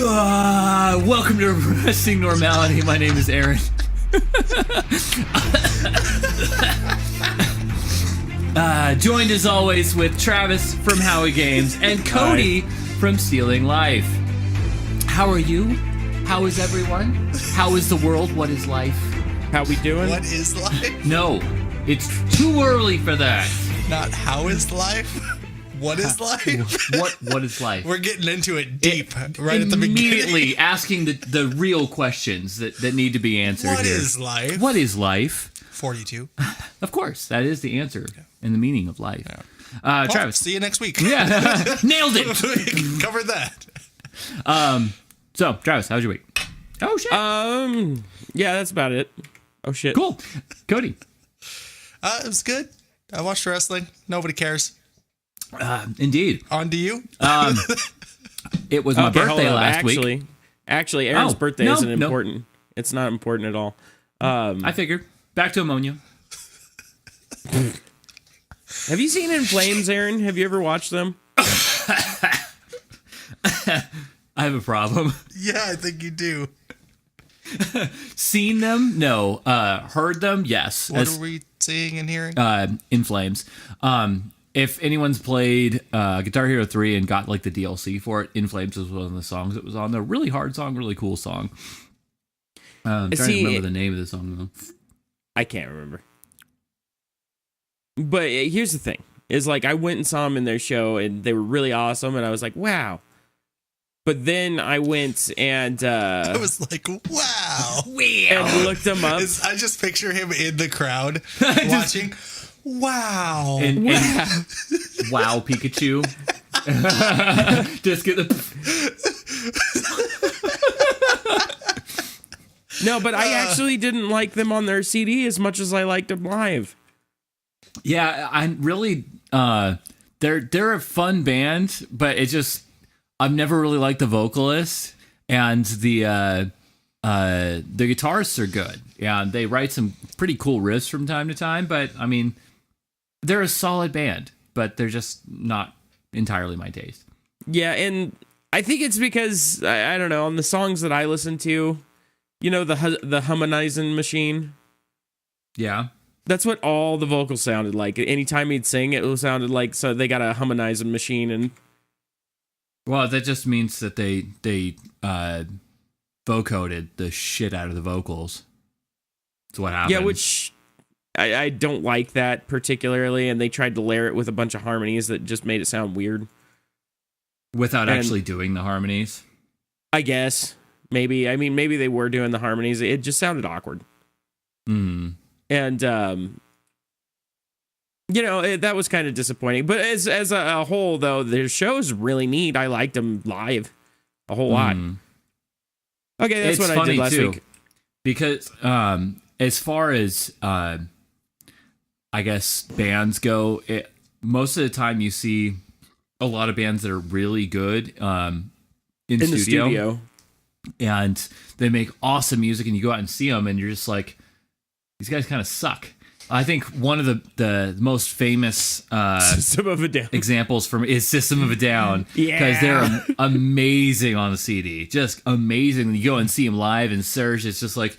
Welcome to Wrestling Normality. My name is Aaron. Joined as always with Travis from Howie Games and Cody from Stealing Life. How are you? How is everyone? How is the world? What is life? How we doing? What is life? No, it's too early for that. Not how is life? What is life? What is life? We're getting into it deep right at the beginning. Immediately asking the real questions that need to be answered. What here. is life? What is life? 42. Of course, that is the answer and the meaning of life. Yeah. Travis. See you next week. Yeah, nailed it. Covered that. So, Travis, how's your week? Oh, shit. Yeah, that's about it. Oh, shit. Cool. Cody. It was good. I watched wrestling. Nobody cares. Indeed. On to you. It was my birthday last week. Actually, Aaron's birthday isn't important. No. It's not important at all. I figured. Back to ammonia. Have you seen In Flames, Aaron? Have you ever watched them? I have a problem. Yeah, I think you do. Seen them? No. Heard them? Yes. What are we seeing and hearing? In Flames. If anyone's played Guitar Hero 3 and got like the DLC for it, In Flames was one of the songs that was on there. Really hard song, really cool song. I'm trying to remember the name of the song though. I can't remember. But here's the thing. Is like I went and saw them in their show and they were really awesome and I was like, wow. But then I went and I was like, wow. And looked them up. I just picture him in the crowd watching. Wow. And wow, Pikachu. Just get the... No, but I actually didn't like them on their CD as much as I liked them live. Yeah, I really... they're a fun band, but it just... I've never really liked the vocalist, and the guitarists are good. Yeah, they write some pretty cool riffs from time to time, but, I mean... They're a solid band, but they're just not entirely my taste. Yeah, and I think it's because, I don't know, on the songs that I listen to, you know, the harmonizing machine? Yeah. That's what all the vocals sounded like. Anytime he'd sing, it sounded like so they got a harmonizing machine. And well, that just means that they vocoded the shit out of the vocals. That's what happened. Yeah, which... I don't like that particularly, and they tried to layer it with a bunch of harmonies that just made it sound weird. Without actually doing the harmonies? I guess. Maybe. I mean, maybe they were doing the harmonies. It just sounded awkward. Mm. And, you know, that was kind of disappointing. But as a whole, though, their show's really neat. I liked them live a whole lot. Okay, that's what I did last week. Because as far as... I guess bands go, most of the time you see a lot of bands that are really good in the studio, and they make awesome music, and you go out and see them, and you're just like, these guys kind of suck. I think one of the most famous System of a Down examples is System of a Down, because they're amazing on the CD, just amazing. You go and see them live, and Serge is just like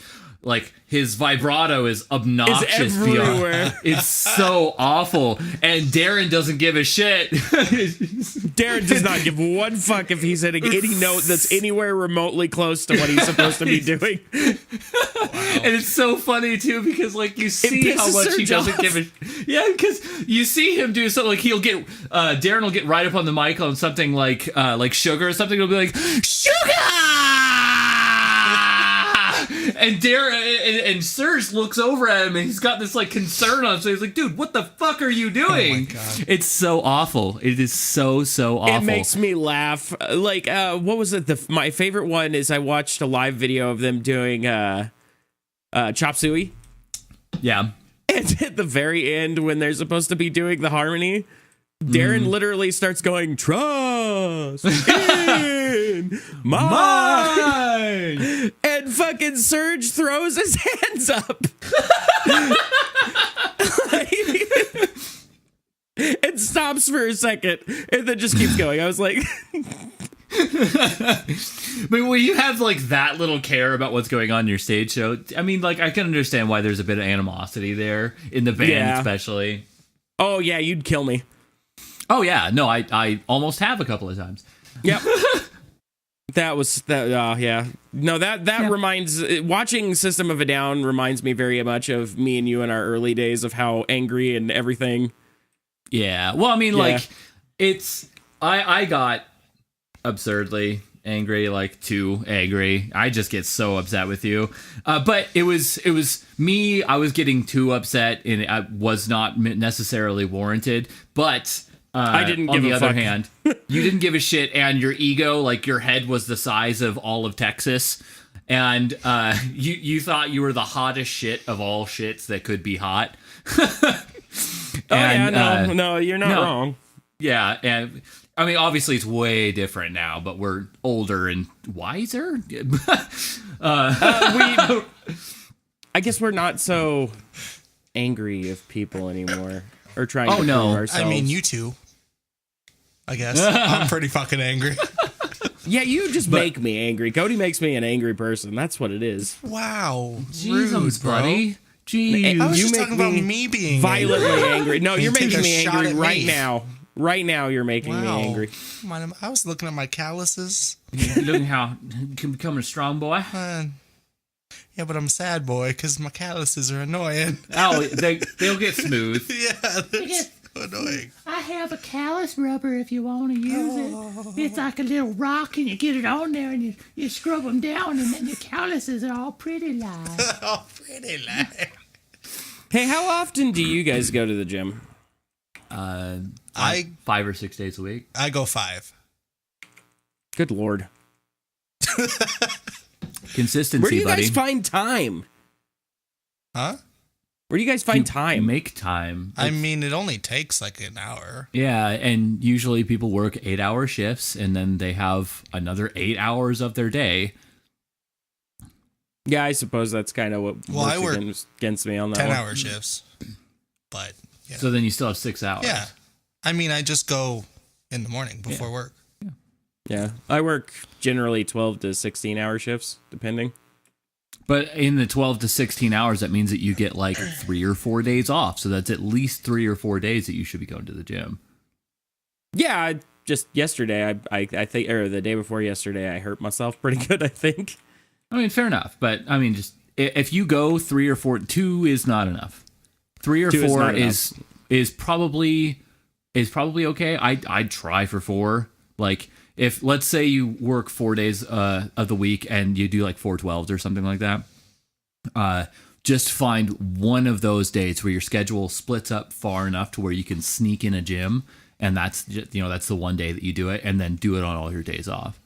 his vibrato is obnoxious. It's everywhere. It's so awful. And Darren doesn't give a shit. Darren does not give one fuck if he's hitting any note that's anywhere remotely close to what he's supposed to be doing. Wow. And it's so funny too, because like you see how much he doesn't give a because you see him do something like he'll get Darren will get right up on the mic on something like sugar or something. He'll be like, sugar! And Darren and Serge looks over at him and he's got this like concern on him. So he's like, dude, what the fuck are you doing? Oh my God. It's so awful. It is so awful. It makes me laugh. Like, what was it? My favorite one is I watched a live video of them doing Chop Suey. Yeah. And at the very end, when they're supposed to be doing the harmony, Darren literally starts going, trust in mine. And fucking Serge throws his hands up. And stops for a second and then just keeps going. I was like, But when you have like that little care about what's going on in your stage show, I mean, like I can understand why there's a bit of animosity there in the band, especially. Oh yeah, you'd kill me. Oh yeah, no, I almost have a couple of times. Yep. That was that. Yeah. No, that reminds. Watching System of a Down reminds me very much of me and you in our early days of how angry and everything. Yeah. Well, I mean, like it's. I got absurdly angry, like too angry. I just get so upset with you. But it was me. I was getting too upset, and it was not necessarily warranted. But I didn't give on the a other fuck. hand, you didn't give a shit, and your ego, like your head, was the size of all of Texas, and you thought you were the hottest shit of all shits that could be hot. No, you're not wrong. Yeah, and I mean, obviously, it's way different now, but we're older and wiser. I guess we're not so angry of people anymore, or trying to prove ourselves. I mean, you two. I guess I'm pretty fucking angry. Yeah, you just make me angry. Cody makes me an angry person. That's what it is. Wow, Jesus, rude, bro. buddy. Jeez. I was You just make talking about me being violently angry. No, you're Take making a me shot angry at right me. now. Right now, you're making me Wow. angry. I was looking at my calluses. Look at how you can become a strong boy. Yeah, but I'm sad, boy, because my calluses are annoying. Oh, they'll get smooth. Yeah, they're so annoying. I have a callus rubber if you want to use it. It's like a little rock, and you get it on there, and you scrub them down, and then your calluses are all pretty like. Oh, pretty like. Hey, how often do you guys go to the gym? 5 or 6 days a week. I go 5. Good Lord. Consistency, Where do you buddy. guys find time? Huh? Where do you guys find time? Make time. I mean, it only takes like an hour. Yeah, and usually people work 8-hour shifts, and then they have another 8 hours of their day. Yeah, I suppose that's kind of what I works work against me on that 10-hour shifts. But, yeah. So then you still have 6 hours. Yeah. I mean, I just go in the morning before work. Yeah, I work generally 12 to 16-hour shifts, depending. But in the 12 to 16 hours, that means that you get like 3 or 4 days off. So that's at least 3 or 4 days that you should be going to the gym. Yeah, just yesterday, I think, or the day before yesterday, I hurt myself pretty good, I think. I mean, fair enough. But I mean, just if you go 3 or 4, 2 is not enough. 3 or 4 is probably okay. I'd try for 4. Like, if let's say you work 4 days of the week and you do like 4/12s or something like that, just find one of those days where your schedule splits up far enough to where you can sneak in a gym, and that's just, that's the one day that you do it, and then do it on all your days off.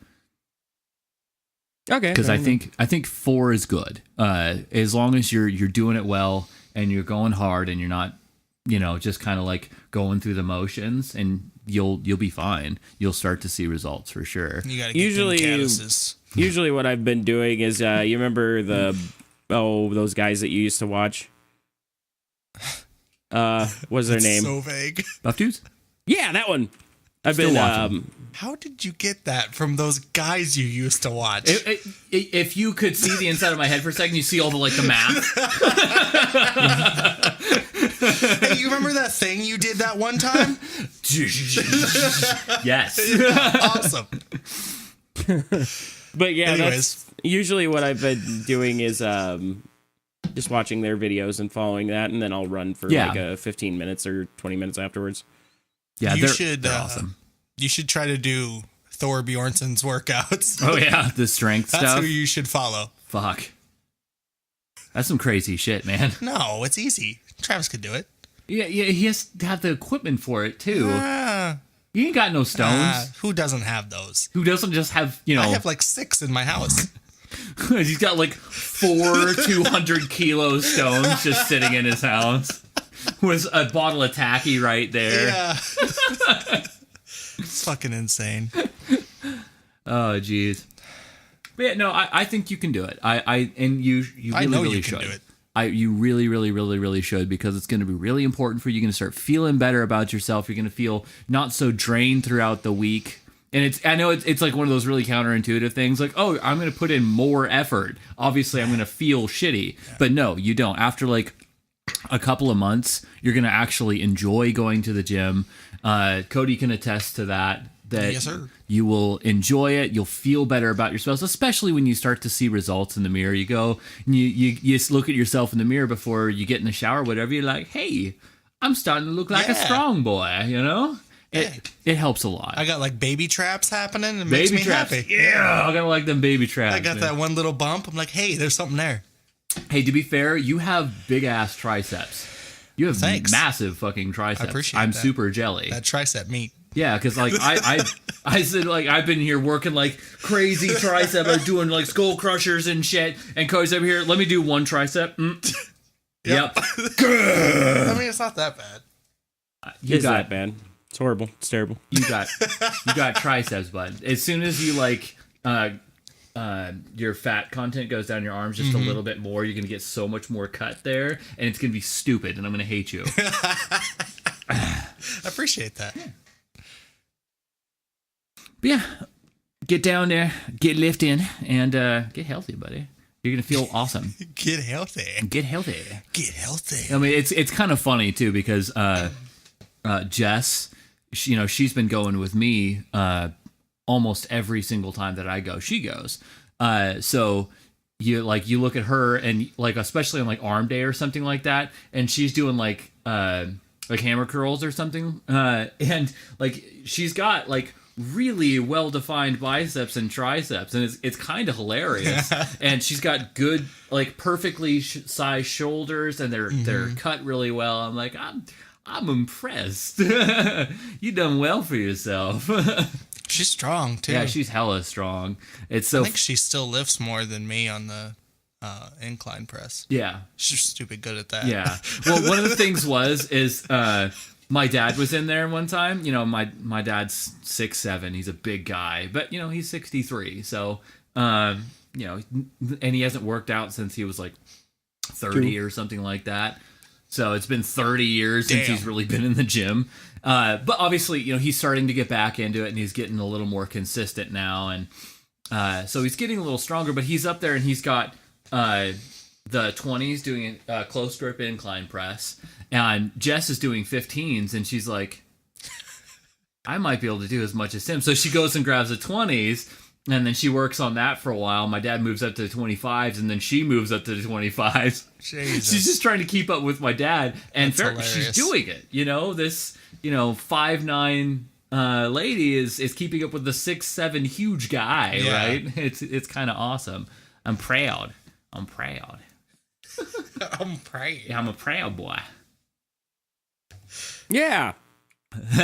Okay. Because I think 4 is good, as long as you're doing it well and you're going hard and you're not, just kind of like going through the motions, and you'll be fine. You'll start to see results for sure. You gotta get them calluses. Usually what I've been doing is, you remember those guys that you used to watch? What's their name? So vague. Buff dudes? Yeah, that one. I've Still been watching. How did you get that from those guys you used to watch? If you could see the inside of my head for a second, you see all the math. Hey, you remember that thing you did that one time? Yes. Awesome. But yeah, Anyways. that's usually what I've been doing is just watching their videos and following that, and then I'll run for like 15 minutes or 20 minutes afterwards. Yeah, they're awesome. You should try to do Thor Bjornsson's workouts. Oh yeah, the strength That's stuff. who you should follow. Fuck. That's some crazy shit, man. No, it's easy. Travis could do it. Yeah, he has to have the equipment for it too. You ain't got no stones. Who doesn't have those? Who doesn't just have, I have like 6 in my house. He's got like 4 200-kilo stones just sitting in his house. With a bottle of tacky right there. Yeah. It's fucking insane. Oh, jeez. But yeah, no, I think you can do it. And you really, know really you can should. do it. You really, really, really, really should, because it's going to be really important for you. You're going to start feeling better about yourself. You're going to feel not so drained throughout the week. And I know it's like one of those really counterintuitive things, like, oh, I'm going to put in more effort. Obviously, I'm going to feel shitty. But no, you don't. After like a couple of months, you're going to actually enjoy going to the gym. Cody can attest to that. Yes, sir. You will enjoy it. You'll feel better about yourself, especially when you start to see results in the mirror. You go and you look at yourself in the mirror before you get in the shower, whatever. You're like, hey, I'm starting to look like a strong boy, you know? It helps a lot. I got like baby traps happening. It makes me happy. Yeah, I gotta like them baby traps. I got that one little bump. I'm like, hey, there's something there. Hey, to be fair, you have big ass triceps. You have massive fucking triceps. I appreciate I'm that. super jelly. That tricep meat. Yeah, because like I said, like, I've been here working like crazy tricep. I'm doing like skull crushers and shit. And Cody's over here. Let me do one tricep. Yep. I mean, it's not that bad. You got that bad. It's horrible. It's terrible. You got triceps, bud. As soon as you like your fat content goes down your arms just a little bit more, you're gonna get so much more cut there, and it's gonna be stupid, and I'm gonna hate you. I appreciate that. But yeah, get down there, get lifting, and get healthy, buddy. You're gonna feel awesome. Get healthy. Get healthy. Get healthy. I mean, it's kind of funny too because Jess, she's been going with me almost every single time that I go. She goes. So you look at her and like especially on like arm day or something like that, and she's doing like hammer curls or something, and like she's got like really well-defined biceps and triceps, and it's kind of hilarious. And she's got good, like perfectly sized shoulders, and they're cut really well. I'm like, I'm impressed. You done well for yourself. She's strong too. Yeah, she's hella strong. I think she still lifts more than me on the incline press. Yeah, she's stupid good at that. Yeah. Well, one of the things is my dad was in there one time. You know, my dad's 6'7". He's a big guy, but you know he's 63. So and he hasn't worked out since he was like 30 or something like that. So it's been 30 years since he's really been in the gym. But obviously, he's starting to get back into it, and he's getting a little more consistent now. And so he's getting a little stronger, but he's up there and he's got the 20s doing a close grip incline press. And Jess is doing 15s, and she's like, I might be able to do as much as him. So she goes and grabs the 20s, and then she works on that for a while. My dad moves up to the 25s, and then she moves up to the 25s. Jesus. She's just trying to keep up with my dad, and That's she's doing it. This 5'9" lady is keeping up with the 6'7" huge guy, right? It's kind of awesome. I'm proud. I'm proud. Yeah, I'm a proud boy. Yeah.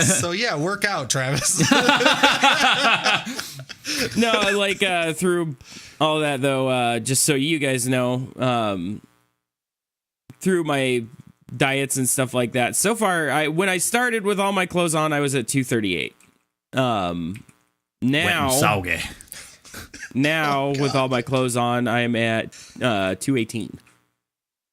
So yeah, work out, Travis. No, like through all that though, just so you guys know, through my diets and stuff like that, so far, when I started with all my clothes on, I was at 238. Now with all my clothes on, I'm at 218.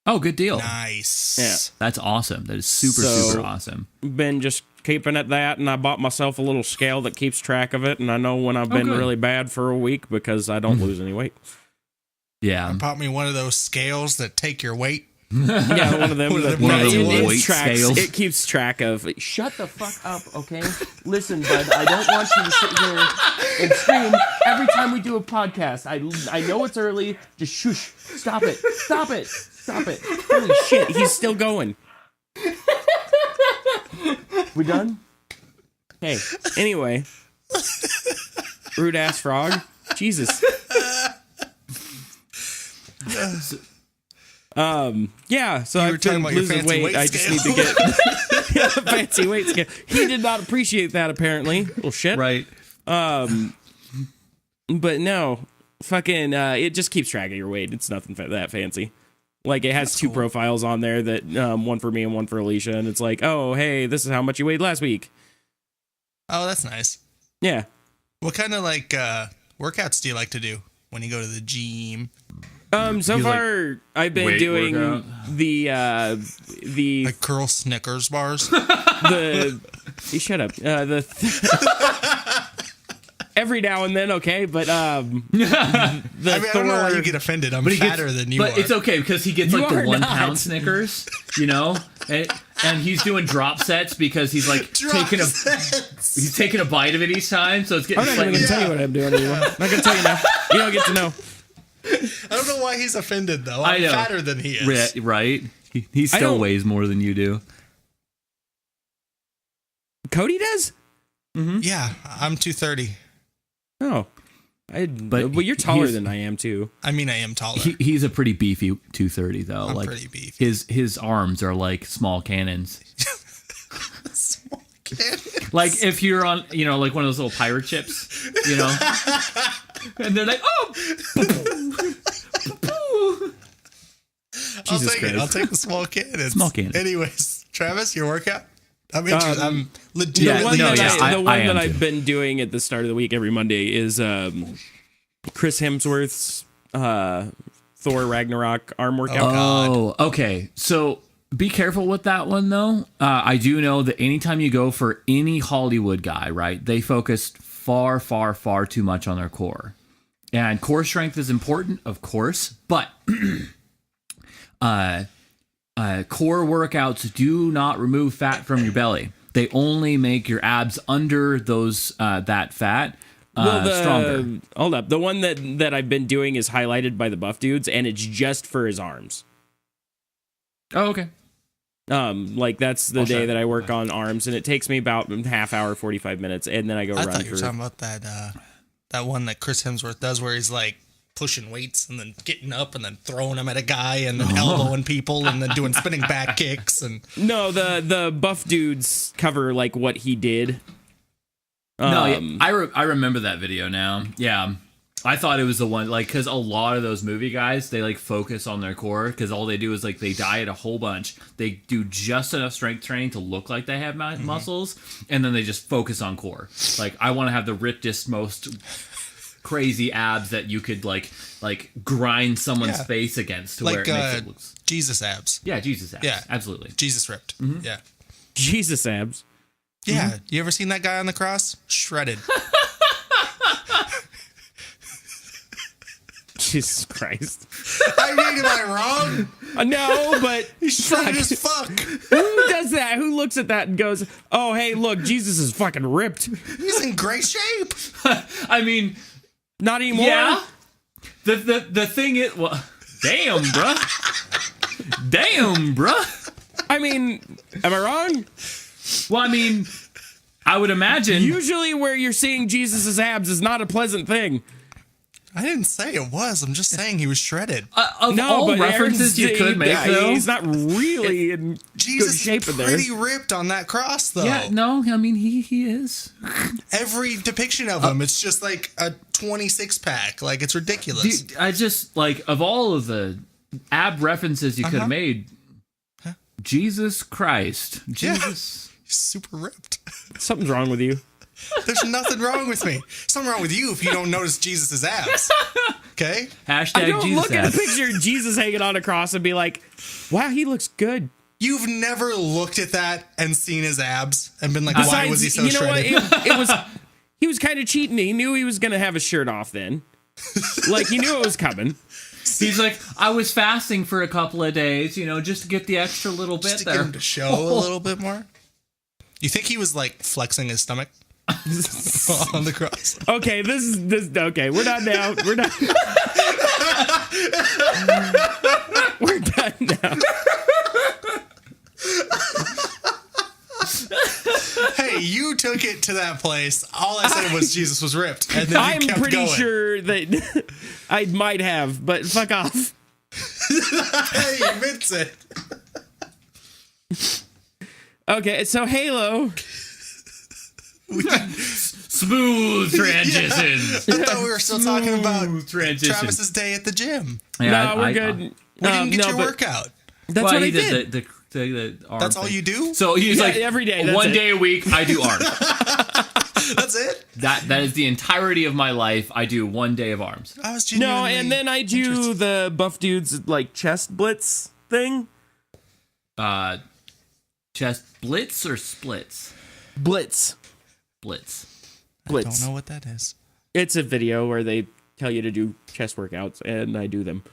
Oh, good deal. Nice. Yeah. That's awesome. That is super awesome. Been just keeping at that, and I bought myself a little scale that keeps track of it, and I know when I've been really bad for a week because I don't lose any weight. Yeah. Bought me one of those scales that take your weight. Yeah, one of them. One of the weight scales. It keeps track of. Shut the fuck up, okay? Listen, bud, I don't want you to sit here and scream every time we do a podcast. I know it's early. Just shush. Stop it. Stop it. Stop it. Holy shit, he's still going. We done? Hey, anyway. Rude ass frog. Jesus. Yeah, so You were I've talking been about your losing fancy weight. weight I just need to get a fancy weight scale. He did not appreciate that, apparently. Well, shit. Right. But no, fucking, it just keeps track of your weight. It's nothing that fancy. Like, it has two profiles on there that, one for me and one for Alicia, and it's like, oh, hey, this is how much you weighed last week. Oh, that's nice. Yeah. What kind of like workouts do you like to do when you go to the gym? So far I've been doing workout? the Like curl Snickers bars. you shut up. every now and then, okay, but I don't know why you get offended. I'm fatter than you are. But it's okay because he gets You like the are 1 not. pound Snickers, and he's doing drop sets because he's like he's taking a bite of it each time, so it's getting. I'm not even going to tell you what I'm doing anymore. I'm not going to tell you now. You don't get to know. I don't know why he's offended though. I I'm know. fatter than he is. Right? He still weighs more than you do. Cody does? Yeah, I'm 230. Oh. But well, you're taller he's- than I am, too. I mean, I am taller. He's a pretty beefy 230 though. I'm like pretty beefy. his arms are like small cannons. Small kid. Like if you're on, like one of those little pirate ships, and they're like, oh. I'll Jesus take it. Christ. I'll take the small cannons. Small cannons. Anyways, Travis, your workout? I'm interested. I'm The legitimately one, interested. I the one am that too. I've been doing at the start of the week every Monday is Chris Hemsworth's Thor Ragnarok arm workout. Oh, okay. So be careful with that one, though. I do know that anytime you go for any Hollywood guy, right, they focus far, far, far too much on their core. And core strength is important, of course, but core workouts do not remove fat from your belly. They only make your abs under those that fat stronger. Hold up. The one that I've been doing is highlighted by the buff dudes, and it's just for his arms. Oh, okay. Like that's the day that I work on arms, and it takes me about a half hour, 45 minutes, and then I go I run thought you were for. talking about that one that Chris Hemsworth does where he's like pushing weights and then getting up and then throwing them at a guy and then elbowing people and then doing spinning back kicks and No, the buff dudes cover like what he did. No, yeah, I remember that video now. Yeah. I thought it was the one, like, because a lot of those movie guys, they, like, focus on their core, because all they do is, like, they diet a whole bunch. They do just enough strength training to look like they have muscles, and then they just focus on core. Like, I want to have the rippedest, most crazy abs that you could, like grind someone's face against to where it makes it looks... Jesus abs. Yeah, Jesus abs. Yeah. Absolutely. Jesus ripped. Yeah. Jesus abs. Yeah. You ever seen that guy on the cross? Shredded. Jesus Christ. I mean, am I wrong? No, but He's shredded as fuck. who does that? Who looks at that and goes, "Oh, hey, look, Jesus is fucking ripped." He's in great shape. I mean... Not anymore. Yeah. The thing is... Well, damn, bruh. Damn, bruh. I mean, am I wrong? Well, I mean, I would imagine... Usually where you're seeing Jesus' abs is not a pleasant thing. I didn't say it was. I'm just saying he was shredded. Of all references you could make, though... He's not really in Jesus good shape is in there. pretty ripped on that cross, though. Yeah, no, I mean, he is. Every depiction of him, it's just like a 26-pack. Like, it's ridiculous. Dude, I just, like, of all of the ab references you could have made, Jesus Christ. Jesus. He's super ripped. Something's wrong with you. There's nothing wrong with me. Something wrong with you if you don't notice Jesus' abs. Okay? Hashtag I don't Jesus look at a abs. picture of Jesus hanging on a cross and be like, "Wow, he looks good." You've never looked at that and seen his abs and been like, why was he so you know shredded? what? It was. He was kind of cheating. He knew he was going to have his shirt off then. Like, he knew it was coming. He's like, I was fasting for a couple of days, just to get the extra little bit Just to there. get him to show a little bit more. You think he was like flexing his stomach on the cross? Okay, this is okay. We're done now. We're done. We're done now. Hey, you took it to that place. All I said was Jesus was ripped, and then you I'm kept pretty going. sure that I might have, but fuck off. Hey, you meant it. Okay, so Halo. Smooth transitions. I thought we were still talking about transition. Travis's day at the gym. Yeah, No, we're good. We didn't get your but workout. That's Well, what I he did. did the arm That's all thing. you do? So he's Yeah, like, every day, that's one it. day a week, I do arms. That's it? That is the entirety of my life. I do one day of arms. I was No, genuinely and then I do interested. the buff dudes like chest blitz thing. Chest blitz or splits? Blitz. Blitz. I don't know what that is. It's a video where they tell you to do chest workouts, and I do them.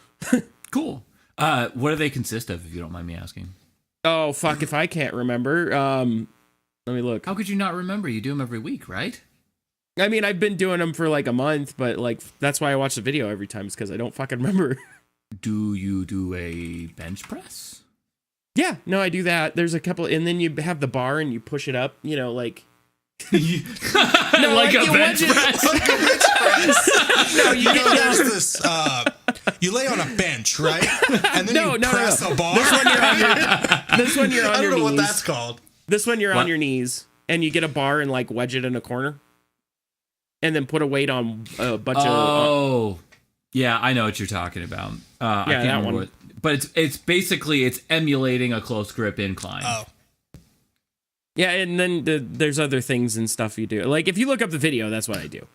Cool. What do they consist of, if you don't mind me asking? Oh, fuck, if I can't remember. Let me look. How could you not remember? You do them every week, right? I mean, I've been doing them for like a month, but like that's why I watch the video every time, is because I don't fucking remember. Do you do a bench press? Yeah, no, I do that. There's a couple, and then you have the bar and you push it up, like... Like a bench press? No, there's this, you lay on a bench, right? And then you press a bar. This one you're on your knees. I don't know what that's called. This one you're on your knees, and you get a bar and like wedge it in a corner. And then put a weight on a bunch of... Oh, yeah, I know what you're talking about. I can't that remember one. But it's basically, it's emulating a close grip incline. Oh. Yeah, and then there's other things and stuff you do. Like, if you look up the video, that's what I do.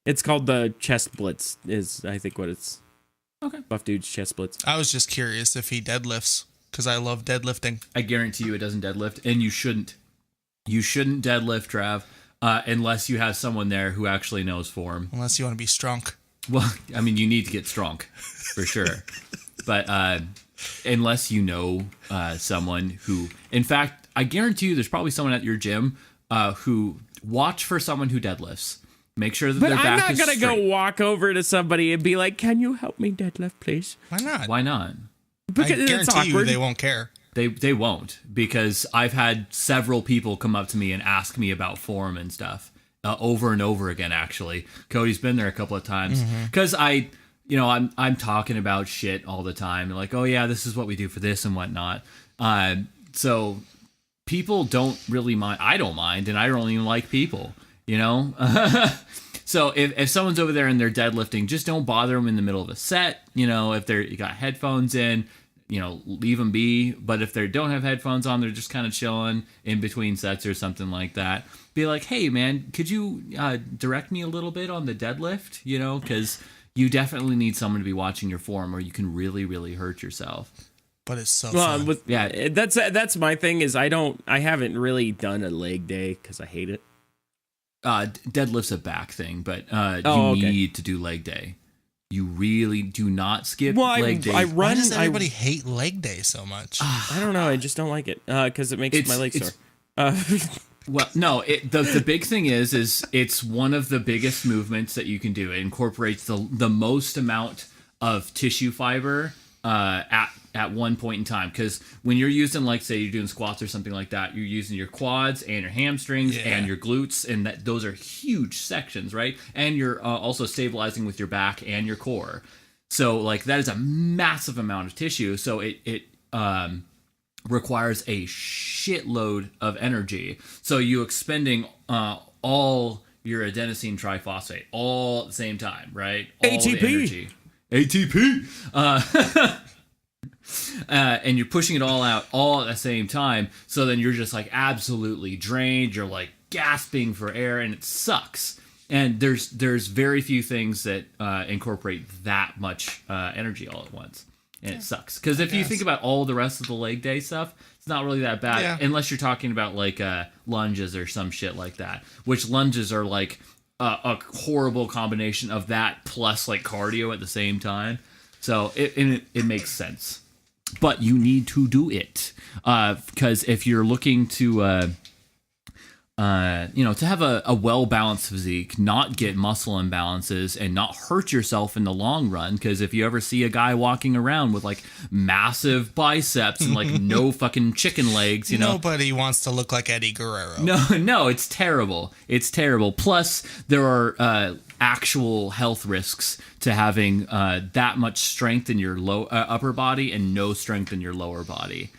It's called the chest blitz, is I think what it's... Okay. Buff Dude's chest blitz. I was just curious if he deadlifts, because I love deadlifting. I guarantee you it doesn't deadlift, and you shouldn't. You shouldn't deadlift, Trav, unless you have someone there who actually knows form. Unless you want to be strong. Well, I mean, you need to get strong, for sure. But unless you know someone who... In fact, I guarantee you there's probably someone at your gym who... Watch for someone who deadlifts. Make sure that their back is But I'm not going to go straight. walk over to somebody and be like, can you help me deadlift, please? Why not? Why not? Because I it's guarantee you awkward. they won't care. They won't, because I've had several people come up to me and ask me about form and stuff over and over again. Actually, Cody's been there a couple of times because I'm talking about shit all the time. Like, oh yeah, this is what we do for this and whatnot. So people don't really mind. I don't mind, and I don't even like people. So if someone's over there and they're deadlifting, just don't bother them in the middle of a set. If you got headphones in. Leave them be. But if they don't have headphones on, they're just kind of chilling in between sets or something like that. Be like, hey, man, could you direct me a little bit on the deadlift? Because you definitely need someone to be watching your form, or you can really, really hurt yourself. But it's so fun. Yeah, that's my thing is I haven't really done a leg day because I hate it. Deadlift's a back thing, but you need to do leg day. You really do not skip leg day. I run. Why does everybody hate leg day so much? I don't know. I just don't like it because it makes my legs sore. Well, no. The big thing is it's one of the biggest movements that you can do. It incorporates the most amount of tissue fiber at one point in time. Because when you're using, like, say you're doing squats or something like that, you're using your quads and your hamstrings and your glutes, and those are huge sections, right? And you're also stabilizing with your back and your core. So, like, that is a massive amount of tissue. So it requires a shitload of energy. So you expending all your adenosine triphosphate all at the same time, right? All ATP. The energy. ATP. And you're pushing it all out all at the same time. So then you're just like absolutely drained. You're like gasping for air, and it sucks. And there's very few things that incorporate that much energy all at once. And it sucks. Because if you think about all the rest of the leg day stuff, it's not really that bad. Unless you're talking about like lunges or some shit like that. Which lunges are like a horrible combination of that plus like cardio at the same time. So it makes sense. But you need to do it. Because if you're looking to... to have a well-balanced physique, not get muscle imbalances, and not hurt yourself in the long run. Because if you ever see a guy walking around with like massive biceps and like no fucking chicken legs, nobody wants to look like Eddie Guerrero. No, it's terrible. It's terrible. Plus, there are actual health risks to having that much strength in your upper body and no strength in your lower body.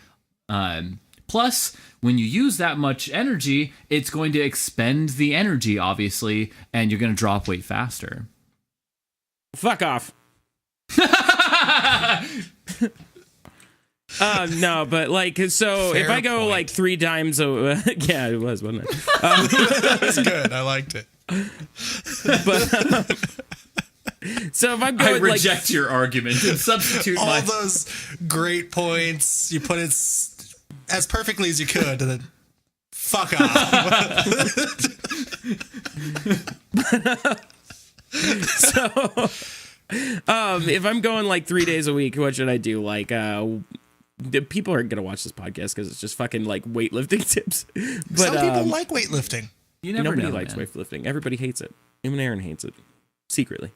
Plus, when you use that much energy, it's going to expend the energy, obviously, and you're going to drop weight faster. Fuck off. No, but like, so Fair if I go point. like 3 times yeah, it was, wasn't it? That's good. I liked it. But so if I'm going, I reject your argument and substitute All my... those great points, you put it as perfectly as you could, and then fuck off. So, if I'm going like 3 days a week, what should I do? Like, the people aren't gonna watch this podcast because it's just fucking like weightlifting tips. But Some people like weightlifting. You never nobody know, likes man. weightlifting. Everybody hates it. Even Aaron hates it secretly.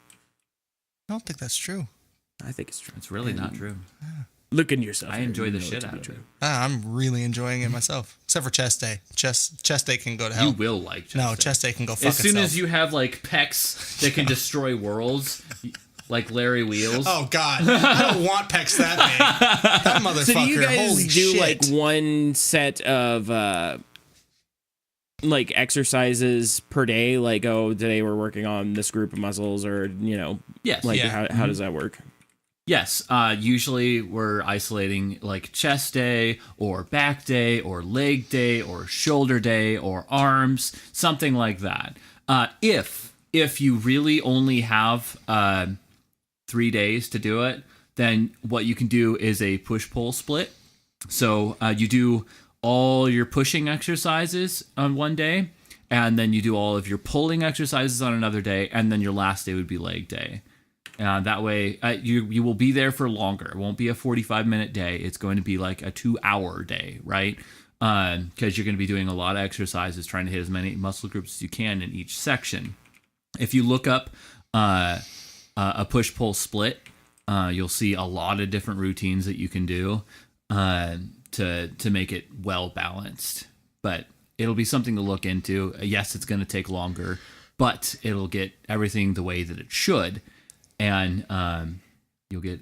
I don't think that's true. I think it's true. It's really not true. Look in yourself. I Aaron. enjoy You the know it shit to out be of true. it. I'm really enjoying it myself, except for chest day. Chest day can go to hell. You will like chest No, day. chest day can go fuck As soon itself. as you have like pecs that can destroy worlds, like Larry Wheels. Oh God, I don't want pecs that big. That motherfucker. So do you guys holy do shit. like one set of like exercises per day? Like, oh, today we're working on this group of muscles, or Yes. like Yeah. how does that work? Yes. Usually we're isolating like chest day or back day or leg day or shoulder day or arms, something like that. If you really only have 3 days to do it, then what you can do is a push-pull split. So you do all your pushing exercises on one day, and then you do all of your pulling exercises on another day, and then your last day would be leg day. That way, you will be there for longer. It won't be a 45-minute day. It's going to be like a 2-hour day, right? Because you're going to be doing a lot of exercises, trying to hit as many muscle groups as you can in each section. If you look up a push-pull split, you'll see a lot of different routines that you can do to make it well-balanced. But it'll be something to look into. Yes, it's going to take longer, but it'll get everything the way that it should. And you'll get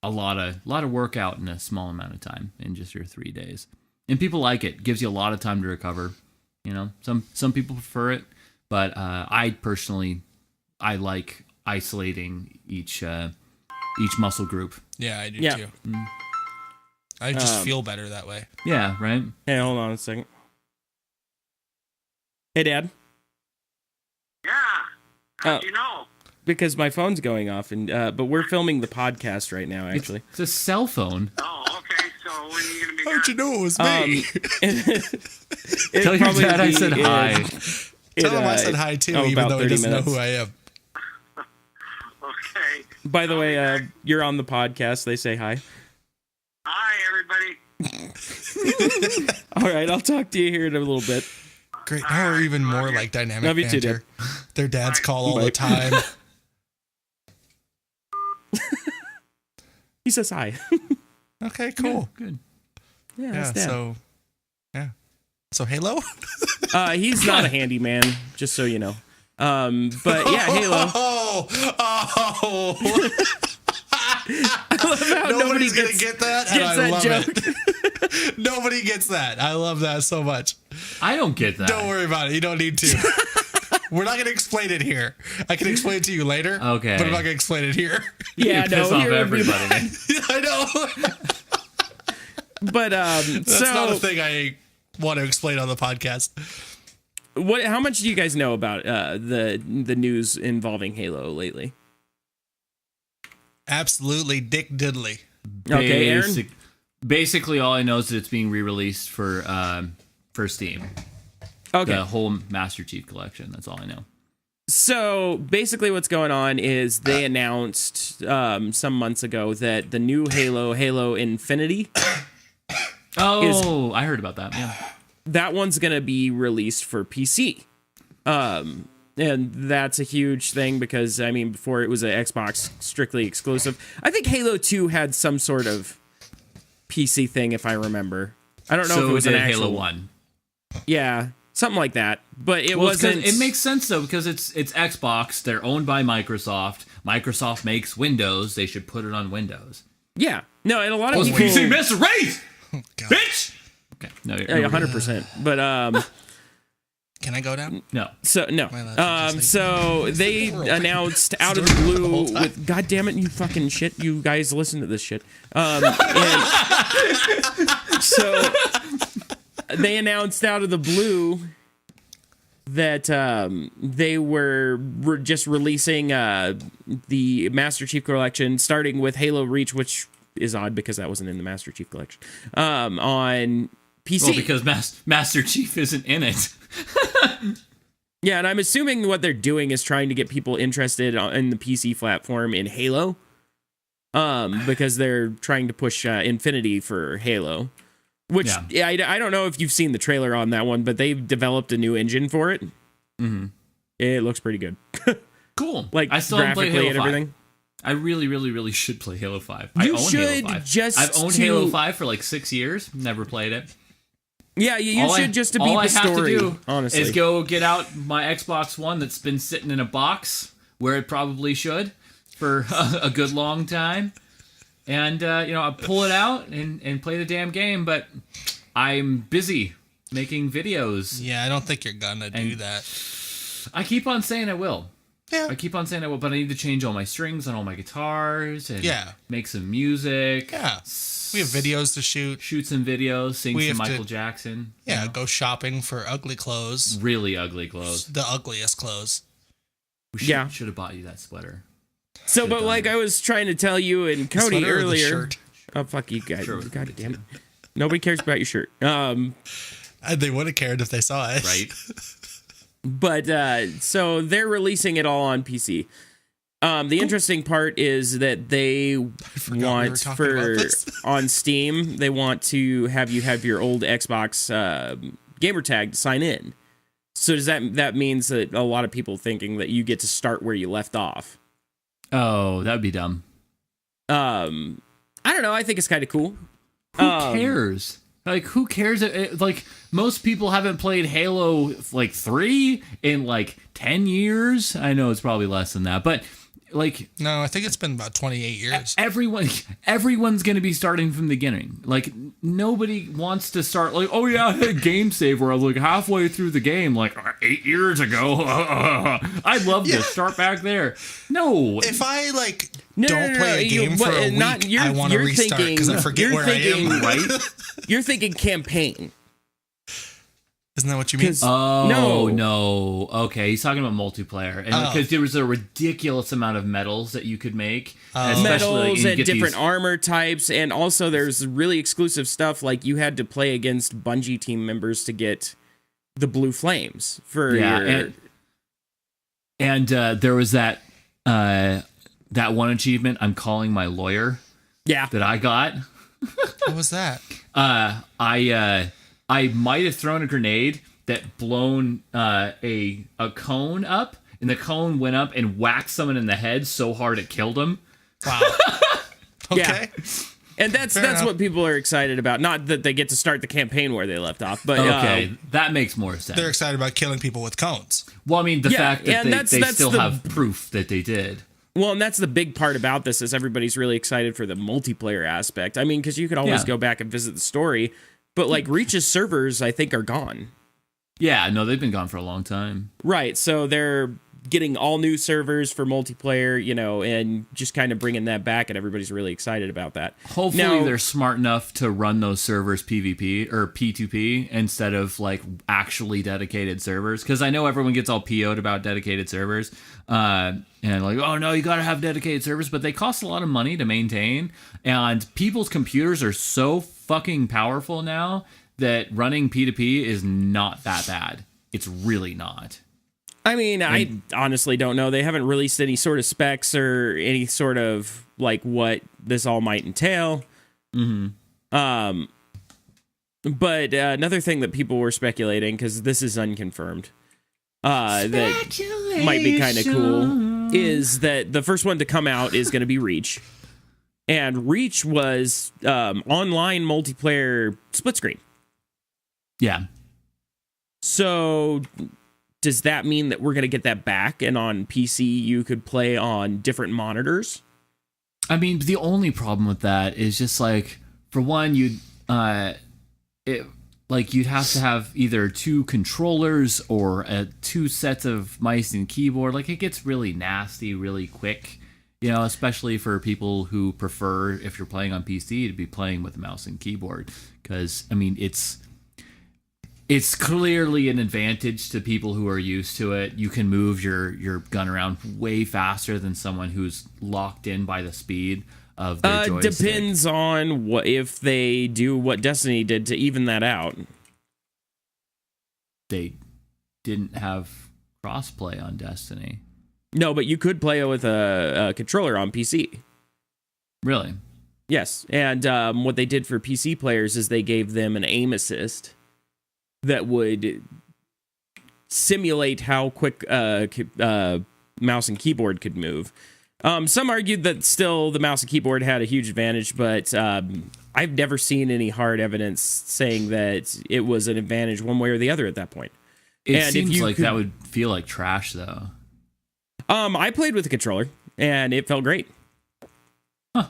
a lot of workout in a small amount of time in just your 3 days. And people like it. Gives you a lot of time to recover. Some people prefer it, but I personally like isolating each muscle group. Yeah, I do Yeah. too. I just feel better that way. Yeah, right. Hey, hold on a second. Hey, Dad. Yeah. How'd you know? Because my phone's going off, and but we're filming the podcast right now. Actually, It's a cell phone. Oh, okay. So when are you gonna be How'd you done? know it was me? Tell your dad I said hi. Tell him I said hi too, even about though he 30 doesn't minutes. know who I am. Okay. By the way, you're on the podcast. They say hi. Hi, everybody. All right, I'll talk to you here in a little bit. Great. Now we're even more like dynamic Love you too, banter. Their dads call all Bye. the time. He says hi. Okay, cool. Good. Yeah, Yeah, that's Dad. so Halo? He's not a handyman, just so you know. But yeah, Halo. Oh. I love how Nobody's nobody gonna get that, and gets I that love joke. it. Nobody gets that. I love that so much. I don't get that. Don't worry about it. You don't need to. We're not gonna explain it here. I can explain it to you later. Okay. But I'm not gonna explain it here. Yeah, You no, piss off here would be- everybody. I know. But That's so not a thing I want to explain on the podcast. what? How much do you guys know about the news involving Halo lately? Absolutely, Dick Diddley. Okay, Aaron. Basically, all I know is that it's being re-released for Steam. Okay, The whole Master Chief Collection. That's all I know. so basically, what's going on is they announced some months ago that the new Halo Infinity, Oh, I heard about that. Yeah. that one's gonna be released for PC. And that's a huge thing because, I mean, before it was an Xbox strictly exclusive. I think Halo 2 had some sort of PC thing, if I remember. I don't know if it was did an actual Halo 1. Yeah, something like that. But it Well, it's 'cause wasn't. it makes sense though because it's Xbox. They're owned by Microsoft. Microsoft makes Windows. They should put it on Windows. Yeah, no, and a lot of Was people. PC Mr. Race, God. bitch. Okay, no, Yeah, 100%. But Can I go down? no. so no. Am I allowed to just, So they announced out of the blue with God damn it, you fucking shit, you guys listen to this shit. And so they announced out of the blue that they were just releasing the Master Chief Collection, starting with Halo Reach, which is odd because that wasn't in the Master Chief Collection, on PC. Well, because Master Chief isn't in it. Yeah, and I'm assuming what they're doing is trying to get people interested in the PC platform in Halo. Because they're trying to push Infinity for Halo. Which, I don't know if you've seen the trailer on that one, but they've developed a new engine for it. Mm-hmm. It looks pretty good. Cool. Like, I still haven't played Halo and 5. everything. I really, really, really should play Halo 5. You I own should Halo 5. just I've owned Halo 5 for like 6 years. Never played it. Yeah, you should just to beat all the I have story, to do honestly. is go get out my Xbox One that's been sitting in a box where it probably should for a good long time. And, I pull it out and play the damn game, but I'm busy making videos. Yeah, I don't think you're gonna do that. I keep on saying I will. Yeah. I keep on saying I will, but I need to change all my strings on all my guitars and make some music. Yeah. We have videos to shoot. Shoot some videos, sing We some have to- Michael Jackson. Yeah, go shopping for ugly clothes. Really ugly clothes. The ugliest clothes. We should have bought you that sweater. So, but like I was trying to tell you and Cody Sweater or the earlier. shirt? Oh, fuck you guys. Sure. God damn it. Nobody cares about your shirt. They would have cared if they saw it. Right? But so they're releasing it all on PC. The interesting part is that they forgot we were want talking about this. on Steam, they want to have you have your old Xbox gamer tag to sign in. So does that means that a lot of people thinking that you get to start where you left off. Oh, that would be dumb. I don't know. I think it's kind of cool. Who cares? Like, who cares? Like, most people haven't played Halo, 3 in, 10 years. I know it's probably less than that, but, No, I think it's been about 28 years. everyone's going to be starting from the beginning. Like, nobody wants to start, oh, yeah, I had a game save where I was, halfway through the game, 8 years ago. I love this. Start back there. No. If I, No, don't play a game for a week, I want to restart because I forget where I am. Right? You're thinking campaign. Isn't that what you mean? Oh, no. Okay, he's talking about multiplayer. And because there was a ridiculous amount of medals that you could make. Medals and different armor types. And also there's really exclusive stuff like you had to play against Bungie team members to get the blue flames for your... And there was that one achievement, I'm calling my lawyer. Yeah. That I got. What was that? I might have thrown a grenade that blown a cone up, and the cone went up and whacked someone in the head so hard it killed him. Wow. Okay. Yeah. And that's what people are excited about. Not that they get to start the campaign where they left off, but okay, that makes more sense. They're excited about killing people with cones. Well, I mean, the fact that and they still have proof that they did. Well, and that's the big part about this is everybody's really excited for the multiplayer aspect. I mean, because you could always go back and visit the story, but Reach's servers, I think, are gone. Yeah, no, they've been gone for a long time. Right, so they're getting all new servers for multiplayer, and just kind of bringing that back, and everybody's really excited about that. Hopefully they're smart enough to run those servers PvP or P2P instead of actually dedicated servers, because I know everyone gets all PO'd about dedicated servers and oh no, you gotta have dedicated servers, but they cost a lot of money to maintain, and people's computers are so fucking powerful now that running P2P is not that bad. It's really not. I mean, I honestly don't know. They haven't released any sort of specs or any sort of what this all might entail. Mm-hmm. But another thing that people were speculating, because this is unconfirmed, that might be kind of cool, is that the first one to come out is going to be Reach. And Reach was online multiplayer split screen. Yeah. So does that mean that we're going to get that back, and on PC you could play on different monitors? I mean, the only problem with that is just for one, you'd have to have either two controllers or two sets of mice and keyboard. It gets really nasty really quick, especially for people who prefer, if you're playing on PC, to be playing with a mouse and keyboard. Because, I mean, it's clearly an advantage to people who are used to it. You can move your gun around way faster than someone who's locked in by the speed of their joystick. Depends on if they do what Destiny did to even that out. They didn't have crossplay on Destiny. No, but you could play it with a controller on PC. Really? Yes, and what they did for PC players is they gave them an aim assist that would simulate how quick mouse and keyboard could move. Some argued that still the mouse and keyboard had a huge advantage, but I've never seen any hard evidence saying that it was an advantage one way or the other at that point. It seems like that would feel like trash, though. I played with the controller, and it felt great. Huh.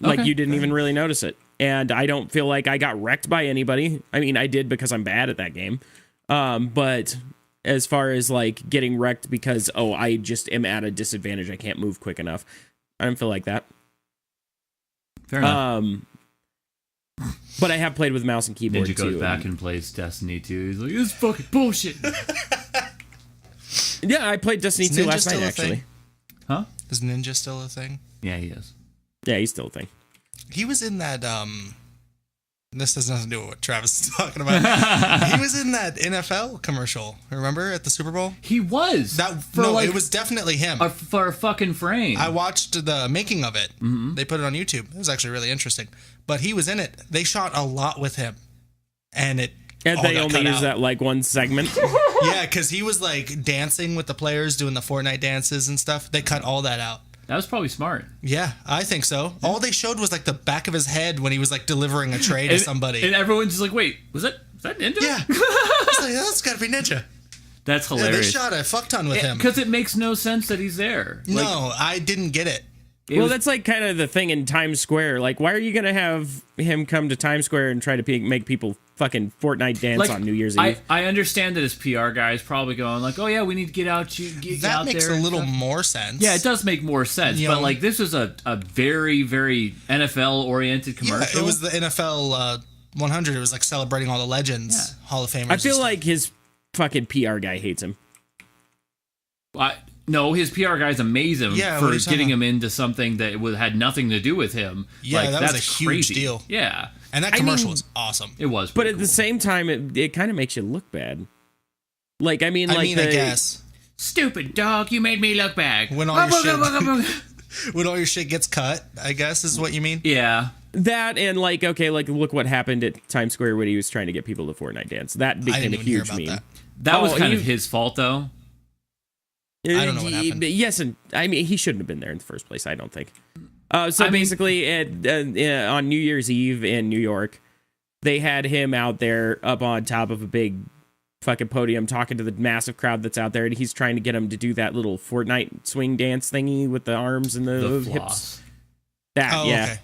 Like, Okay. you didn't even really notice it. And I don't feel like I got wrecked by anybody. I mean, I did because I'm bad at that game. But as far as, like, getting wrecked because, I just am at a disadvantage, I can't move quick enough, I don't feel like that. Fair enough. But I have played with mouse and keyboard, Ninja too. goes back and plays Destiny 2. He's like, this is fucking bullshit. Yeah, I played Destiny Is 2 Ninja last still night, a actually. thing? Huh? Is Ninja still a thing? Yeah, he is. Yeah, he's still a thing. He was in that, this has nothing to do with what Travis is talking about. He was in that NFL commercial, remember, at the Super Bowl? He was. It was definitely him. For a fucking frame. I watched the making of it. Mm-hmm. They put it on YouTube. It was actually really interesting. But he was in it. They shot a lot with him. And they got only cut use out. that, like, one segment. Yeah, because he was, like, dancing with the players, doing the Fortnite dances and stuff. They cut all that out. That was probably smart. Yeah, I think so. All they showed was, like, the back of his head when he was, like, delivering a tray to somebody. And everyone's just like, wait, was that Ninja? Yeah. It's like, that's got to be Ninja. That's Yeah, hilarious. they shot a fuck ton with him. Because it makes no sense that he's there. No, I didn't get it. Well, that's like kind of the thing in Times Square. Like, why are you going to have him come to Times Square and try to make people fucking Fortnite dance on New Year's Eve? I understand that his PR guy is probably going like, oh yeah, we need to get out there. That makes a little more sense. Yeah, it does make more sense. You but know, like, this was a very, very NFL-oriented commercial. Yeah, it was the NFL 100. It was like celebrating all the legends, Hall of Famers. I feel like his fucking PR guy hates him. No, his PR guy's amazing Yeah, for what are you talking getting about? him into something that had nothing to do with him. Yeah, like, that was that's a huge crazy. deal. Yeah, And that commercial was awesome. it was. But pretty at the cool. same time, it kind of makes you look bad. Like, I mean, I guess. Stupid dog, you made me look bad. When all your when all your shit gets cut, I guess is what you mean. Yeah. That and like, okay, like look what happened at Times Square when he was trying to get people to Fortnite dance. That I became didn't a even hear huge about meme. that. That was kind he- of his fault, though. I don't know what happened. Yes, and I mean he shouldn't have been there in the first place. I don't think. So I mean- basically, on New Year's Eve in New York, they had him out there up on top of a big fucking podium talking to the massive crowd that's out there, and he's trying to get them to do that little Fortnite swing dance thingy with the arms and the The hips. floss. Oh, okay.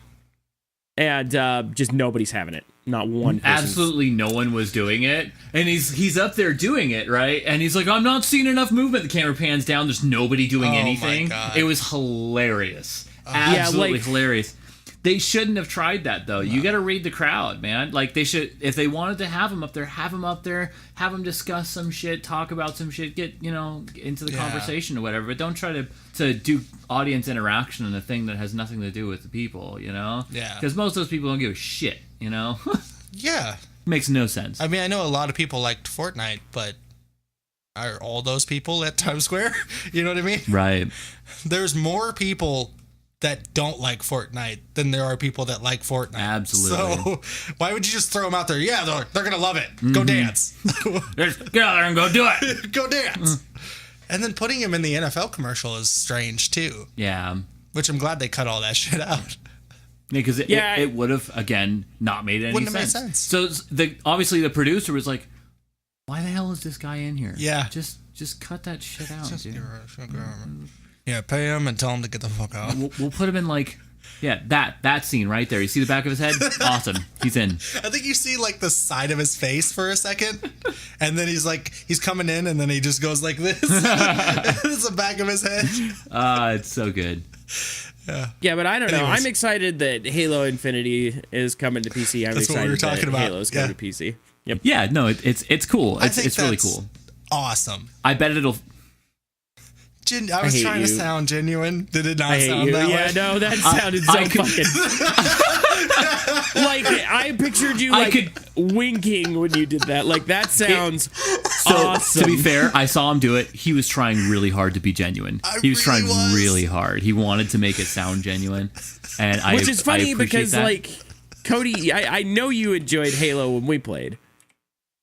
And just nobody's having it. Not one person's- Absolutely no one was doing it. And he's up there doing it, right? And he's like, I'm not seeing enough movement. The camera pans down. There's nobody doing Oh, my anything. God. It was hilarious. Absolutely hilarious. They shouldn't have tried that, though. You got to read the crowd, man. Like, they should, if they wanted to have him up there, have him discuss some shit, talk about some shit, get, into the conversation or whatever. But don't try to do audience interaction in a thing that has nothing to do with the people, Yeah. Because most of those people don't give a shit, Yeah. Makes no sense. I mean, I know a lot of people liked Fortnite, but are all those people at Times Square? You know what I mean? Right. There's more people that don't like Fortnite than there are people that like Fortnite. Absolutely. So why would you just throw them out there? Yeah, they're going to love it. Go dance. Just get out there and go do it. Go dance. And then putting him in the NFL commercial is strange, too. Yeah. Which I'm glad they cut all that shit out. Because it would have, again, not made any Wouldn't have sense. made sense. So obviously the producer was like, why the hell is this guy in here? Yeah. Just cut that shit out, dude. Yeah, pay him and tell him to get the fuck out. We'll put him in that scene right there. You see the back of his head? Awesome. He's in. I think you see like the side of his face for a second, and then he's coming in, and then he just goes like this. It's the back of his head. It's so good. Yeah, but I don't know. Anyways. I'm excited that Halo Infinity is coming to PC. I'm That's what excited we were talking that about. Halo's coming to PC. Yep. Yeah, no, it's cool. I think It's really that's cool. Awesome. I bet it'll. I was hate trying to you. sound genuine. Did it not I hate sound you. that Yeah, way? no, that sounded so fucking. Like I pictured you like winking when you did that. Like that sounds awesome. To be fair, I saw him do it. He was trying really hard to be genuine. He was really trying was. really hard. He wanted to make it sound genuine, and Which is funny I appreciate because that. like Cody, I know you enjoyed Halo when we played.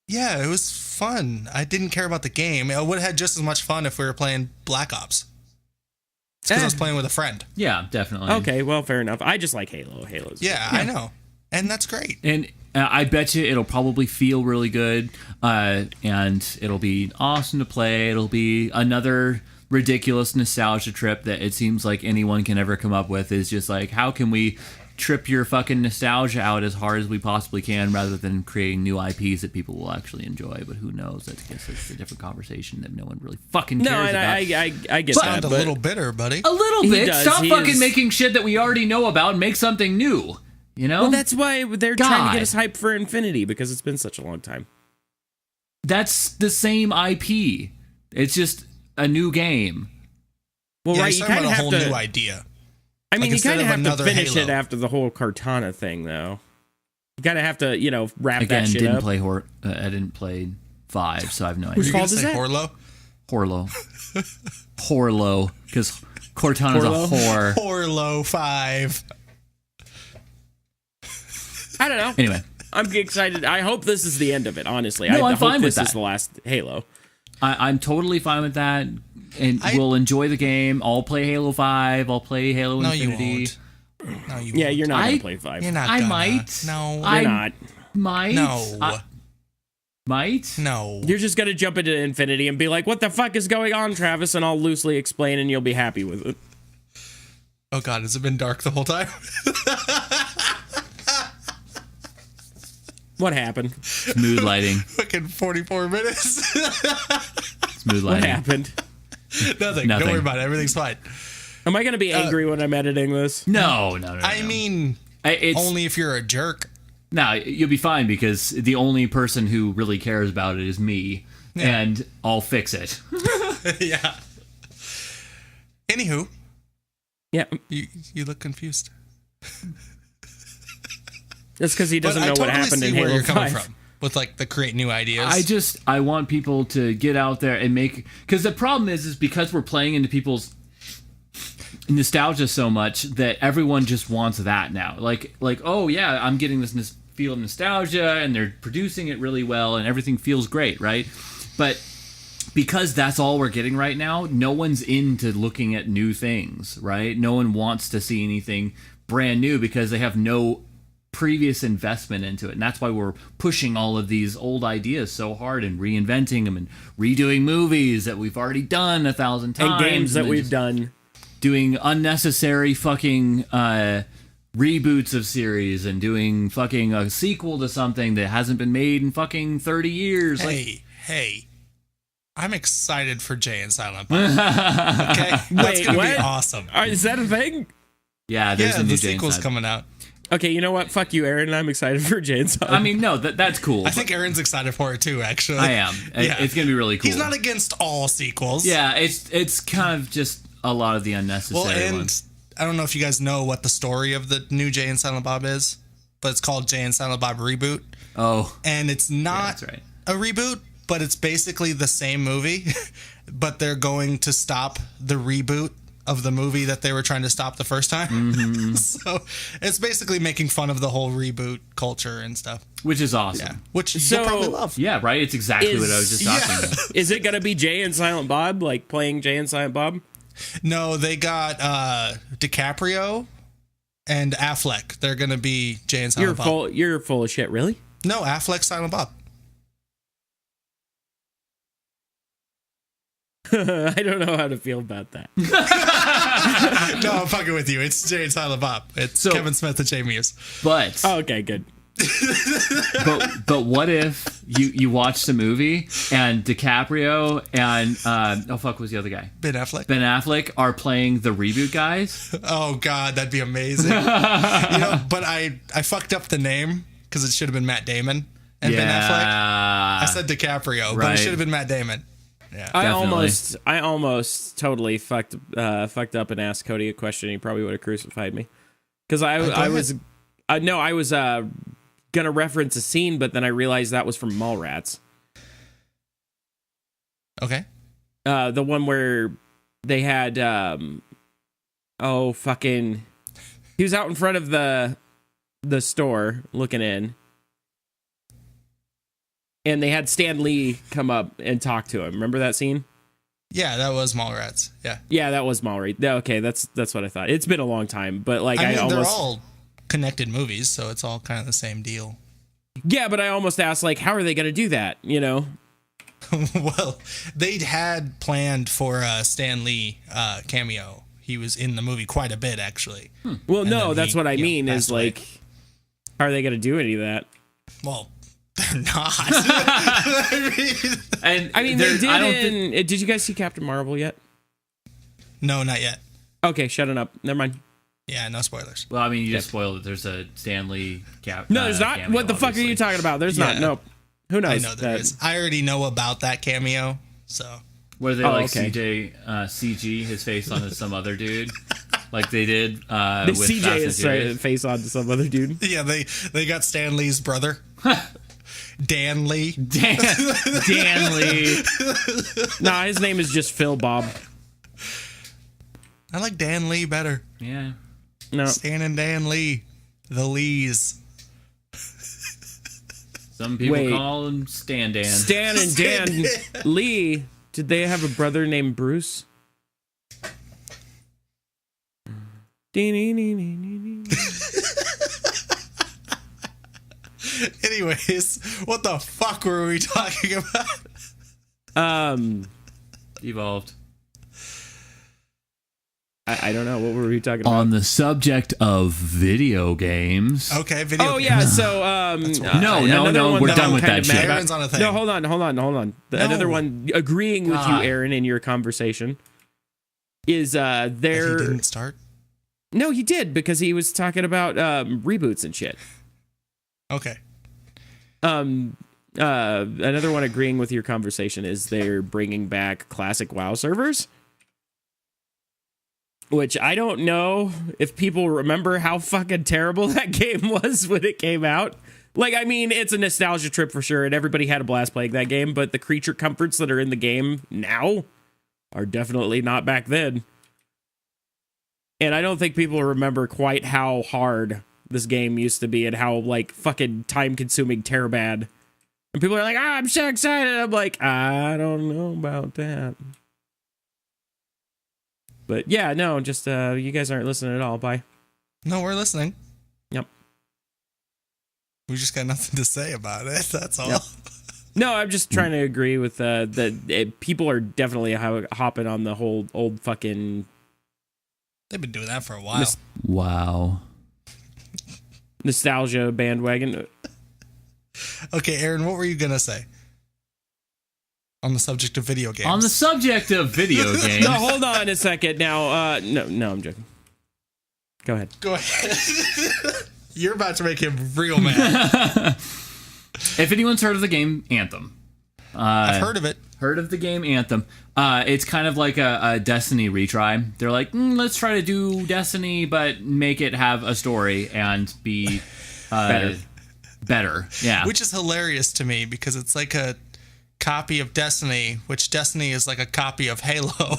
Yeah, it was fun. I didn't care about the game. I would have had just as much fun if we were playing Black Ops. It's because I was playing with a friend. Yeah, definitely. Okay, well, fair enough. I just like Halo. Halo's Yeah, I know. And that's great. And I bet you it'll probably feel really good, and it'll be awesome to play. It'll be another ridiculous nostalgia trip that it seems like anyone can ever come up with. Is just like, how can we trip your fucking nostalgia out as hard as we possibly can, rather than creating new IPs that people will actually enjoy. But who knows? I guess it's a different conversation that no one really fucking cares No, and about. I get Sound that, a but little bitter, buddy. A little He bit. does. Stop He fucking is- making shit that we already know about and make something new. You know? well, that's why they're trying to God. get us hyped for Infinity because it's been such a long time. That's the same IP. It's just a new game. Well, Yeah, right, he's you talking kind of about a have whole to. new idea. I mean, Like, you instead kind of of have to another finish it Halo. after the whole Cortana thing, though. You kind of have to, wrap Again, that shit didn't up. play I didn't play 5, so I have no Who's idea. You gonna fault is say that? Horlo? Horlo, because Cortana's Horlo? a whore. Horlo 5. I don't know. Anyway, I'm excited. I hope this is the end of it, honestly. No, I I'm hope fine with this is that. the last Halo. I'm totally fine with that, and we'll enjoy the game. I'll play Halo 5. I'll play Halo No, you Infinity. won't. No, you Yeah, won't. you're not I- going to play 5. You're not I gonna. might. No. You're I not. might. No. Might. No. You're just going to jump into Infinity and be like, what the fuck is going on, Travis? And I'll loosely explain and you'll be happy with it. Oh, God. Has it been dark the whole time? What happened? Smooth lighting. Fucking 44 minutes. Smooth What lighting. happened? Nothing. Don't Nothing. worry about it. Everything's fine. Am I going to be angry when I'm editing this? No. I mean, It's only if you're a jerk. no. You'll be fine because the only person who really cares about it is me, and I'll fix it. Yeah. Anywho, Yeah, you look confused. that's because he doesn't But know I totally what happened see in where Halo you're coming 5. from with like the create new ideas. I want people to get out there and make, because the problem is because we're playing into people's nostalgia so much that everyone just wants that now. Like oh yeah, I'm getting this feel of nostalgia and they're producing it really well and everything feels great, right? But because that's all we're getting right now, no one's into looking at new things, right? No one wants to see anything brand new because they have no previous investment into it, and that's why we're pushing all of these old ideas so hard and reinventing them and redoing movies that we've already done 1,000 times And games that then we've just done. doing unnecessary fucking reboots of series and doing fucking a sequel to something that hasn't been made in fucking 30 years. Hey, I'm excited for Jay and Silent Bob. Okay, that's Wait, gonna what? be awesome. Is that a thing? Yeah, there's Yeah, a new the Jane sequel's side. coming out. Okay, you know what? Fuck you, Aaron. I'm excited for Jane's. I mean, no, that's cool. I think Aaron's excited for it too. Actually, I am. Yeah. It's gonna be really cool. He's not against all sequels. Yeah, it's kind of just a lot of the unnecessary Well, and ones. I don't know if you guys know what the story of the new Jay and Silent Bob is, but it's called Jay and Silent Bob Reboot, Oh, and it's not that's right. a reboot, but it's basically the same movie, but they're going to stop the reboot of the movie that they were trying to stop the first time. Mm-hmm. So it's basically making fun of the whole reboot culture and stuff. Which is awesome. Yeah, which So- you'll probably love. Yeah, right? It's exactly what I was just talking Yeah. about. Is it gonna be Jay and Silent Bob, like playing Jay and Silent Bob? No, they got DiCaprio and Affleck. They're gonna be Jay and Silent Bob. You're full of shit. Really? No, Affleck, Silent Bob. I don't know how to feel about that. No, I'm fucking with you. It's Jay and Silent Bob. It's So- Kevin Smith and Jay Muse. But Oh, okay, good. but what if you watch the movie and DiCaprio and what was the other guy? Ben Affleck. Ben Affleck are playing the reboot guys? Oh God, that'd be amazing. But I fucked up the name because it should have been Matt Damon and Ben Affleck. I said DiCaprio, but Right. it should have been Matt Damon. Yeah. I Definitely. almost totally fucked up and asked Cody a question. He probably would have crucified me because I was gonna reference a scene, but then I realized that was from Mallrats. Okay. The one where they had he was out in front of the store looking in, and they had Stan Lee come up and talk to him. Remember that scene? Yeah, that was Mallrats. Yeah. Yeah, that was Mallrats. Okay, that's what I thought. It's been a long time, but like I mean, almost, they're all connected movies, so it's all kind of the same deal. yeah, but I almost asked like, how are they gonna do that? You know? Well, they had planned for a Stan Lee cameo. He was in the movie quite a bit, actually. Well, And no, then that's he, what I you know, mean. Is passed away. like, how are they gonna do any of that? Well, they're not. I mean, I mean, they did. I don't Did you guys see Captain Marvel yet? no, not yet. Okay, shut it up. Never mind. Yeah, no spoilers. Well, I mean, you just spoiled it. There's a Stanley cap. No, there's not. cameo, What the fuck are obviously. you talking about? There's not. Yeah. Nope. Who knows? I know there is. I already know about that cameo, so What are they Oh, like? okay. CG his face onto some other dude, like they did with CJ Fast and is Furious. face on to some other dude. yeah, they got Stan Lee's brother, Dan Lee. Dan Lee. Nah, his name is just Phil Bob. I like Dan Lee better. Yeah. No, Stan and Dan Lee, the Lees. Some people Wait. call him Stan Dan. Stan and Dan Lee. Did they have a brother named Bruce? Anyways, what the fuck were we talking about? Evolved. I don't know. What were we talking about? On the subject of video games. Okay, video. Oh games. yeah, so No, another one we're that done I'm with kind that of mad shit. about- Aaron's on a thing. No, hold on. Another one agreeing with you, God. Aaron, in your conversation is That he there. didn't start. No, he did because he was talking about reboots and shit. Okay. Another one agreeing with your conversation is they're bringing back classic WoW servers. Which I don't know if people remember how fucking terrible that game was when it came out. Like, I mean, it's a nostalgia trip for sure, and everybody had a blast playing that game, but the creature comforts that are in the game now are definitely not back then. And I don't think people remember quite how hard this game used to be and how, like, fucking time-consuming bad. And people are like, I'm so excited. I'm like, I don't know about that. But yeah, no, just you guys aren't listening at all. Bye. No, we're listening. Yep. We just got nothing to say about it. That's all. Yep. No, I'm just trying to agree with that. People are definitely hopping on the whole old fucking They've been doing that for a while. Wow. nostalgia bandwagon. Okay, Aaron, what were you gonna say on the subject of video games? On the subject of video games. No, hold on a second. Now, no, I'm joking. Go ahead. Go ahead. You're about to make him real mad. If anyone's heard of the game Anthem, I've heard of it. heard of the game Anthem. It's kind of like a Destiny retry. They're like, let's try to do Destiny, but make it have a story and be better. Yeah. Which is hilarious to me because it's like a copy of Destiny, which Destiny is like a copy of Halo.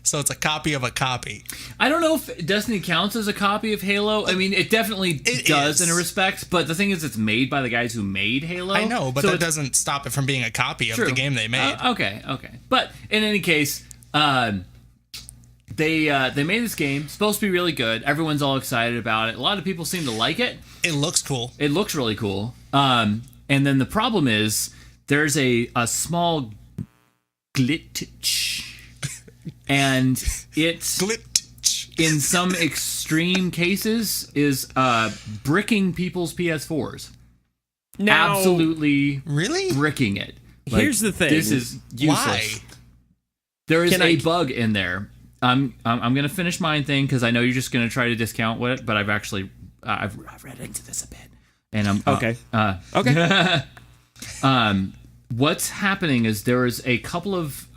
So it's a copy of a copy. I don't know if Destiny counts as a copy of Halo. I mean, it definitely does is. in a respect, but the thing is, it's made by the guys who made Halo. I know, but so that it's- doesn't stop it from being a copy of True. the game they made. Okay. But in any case, they made this game. It's supposed to be really good. Everyone's all excited about it. A lot of people seem to like it. It looks cool. It looks really cool. And then the problem is there's a small glitch, and it's Glitch. in some extreme cases is bricking people's PS4s. Now, Absolutely Really? bricking it. Here's the thing. This is useless. Why? There is Can a I- bug in there. I'm gonna finish mine thing because I know you're just gonna try to discount it, but I've actually I've read into this a bit, and I'm Okay. okay. what's happening is there is a couple of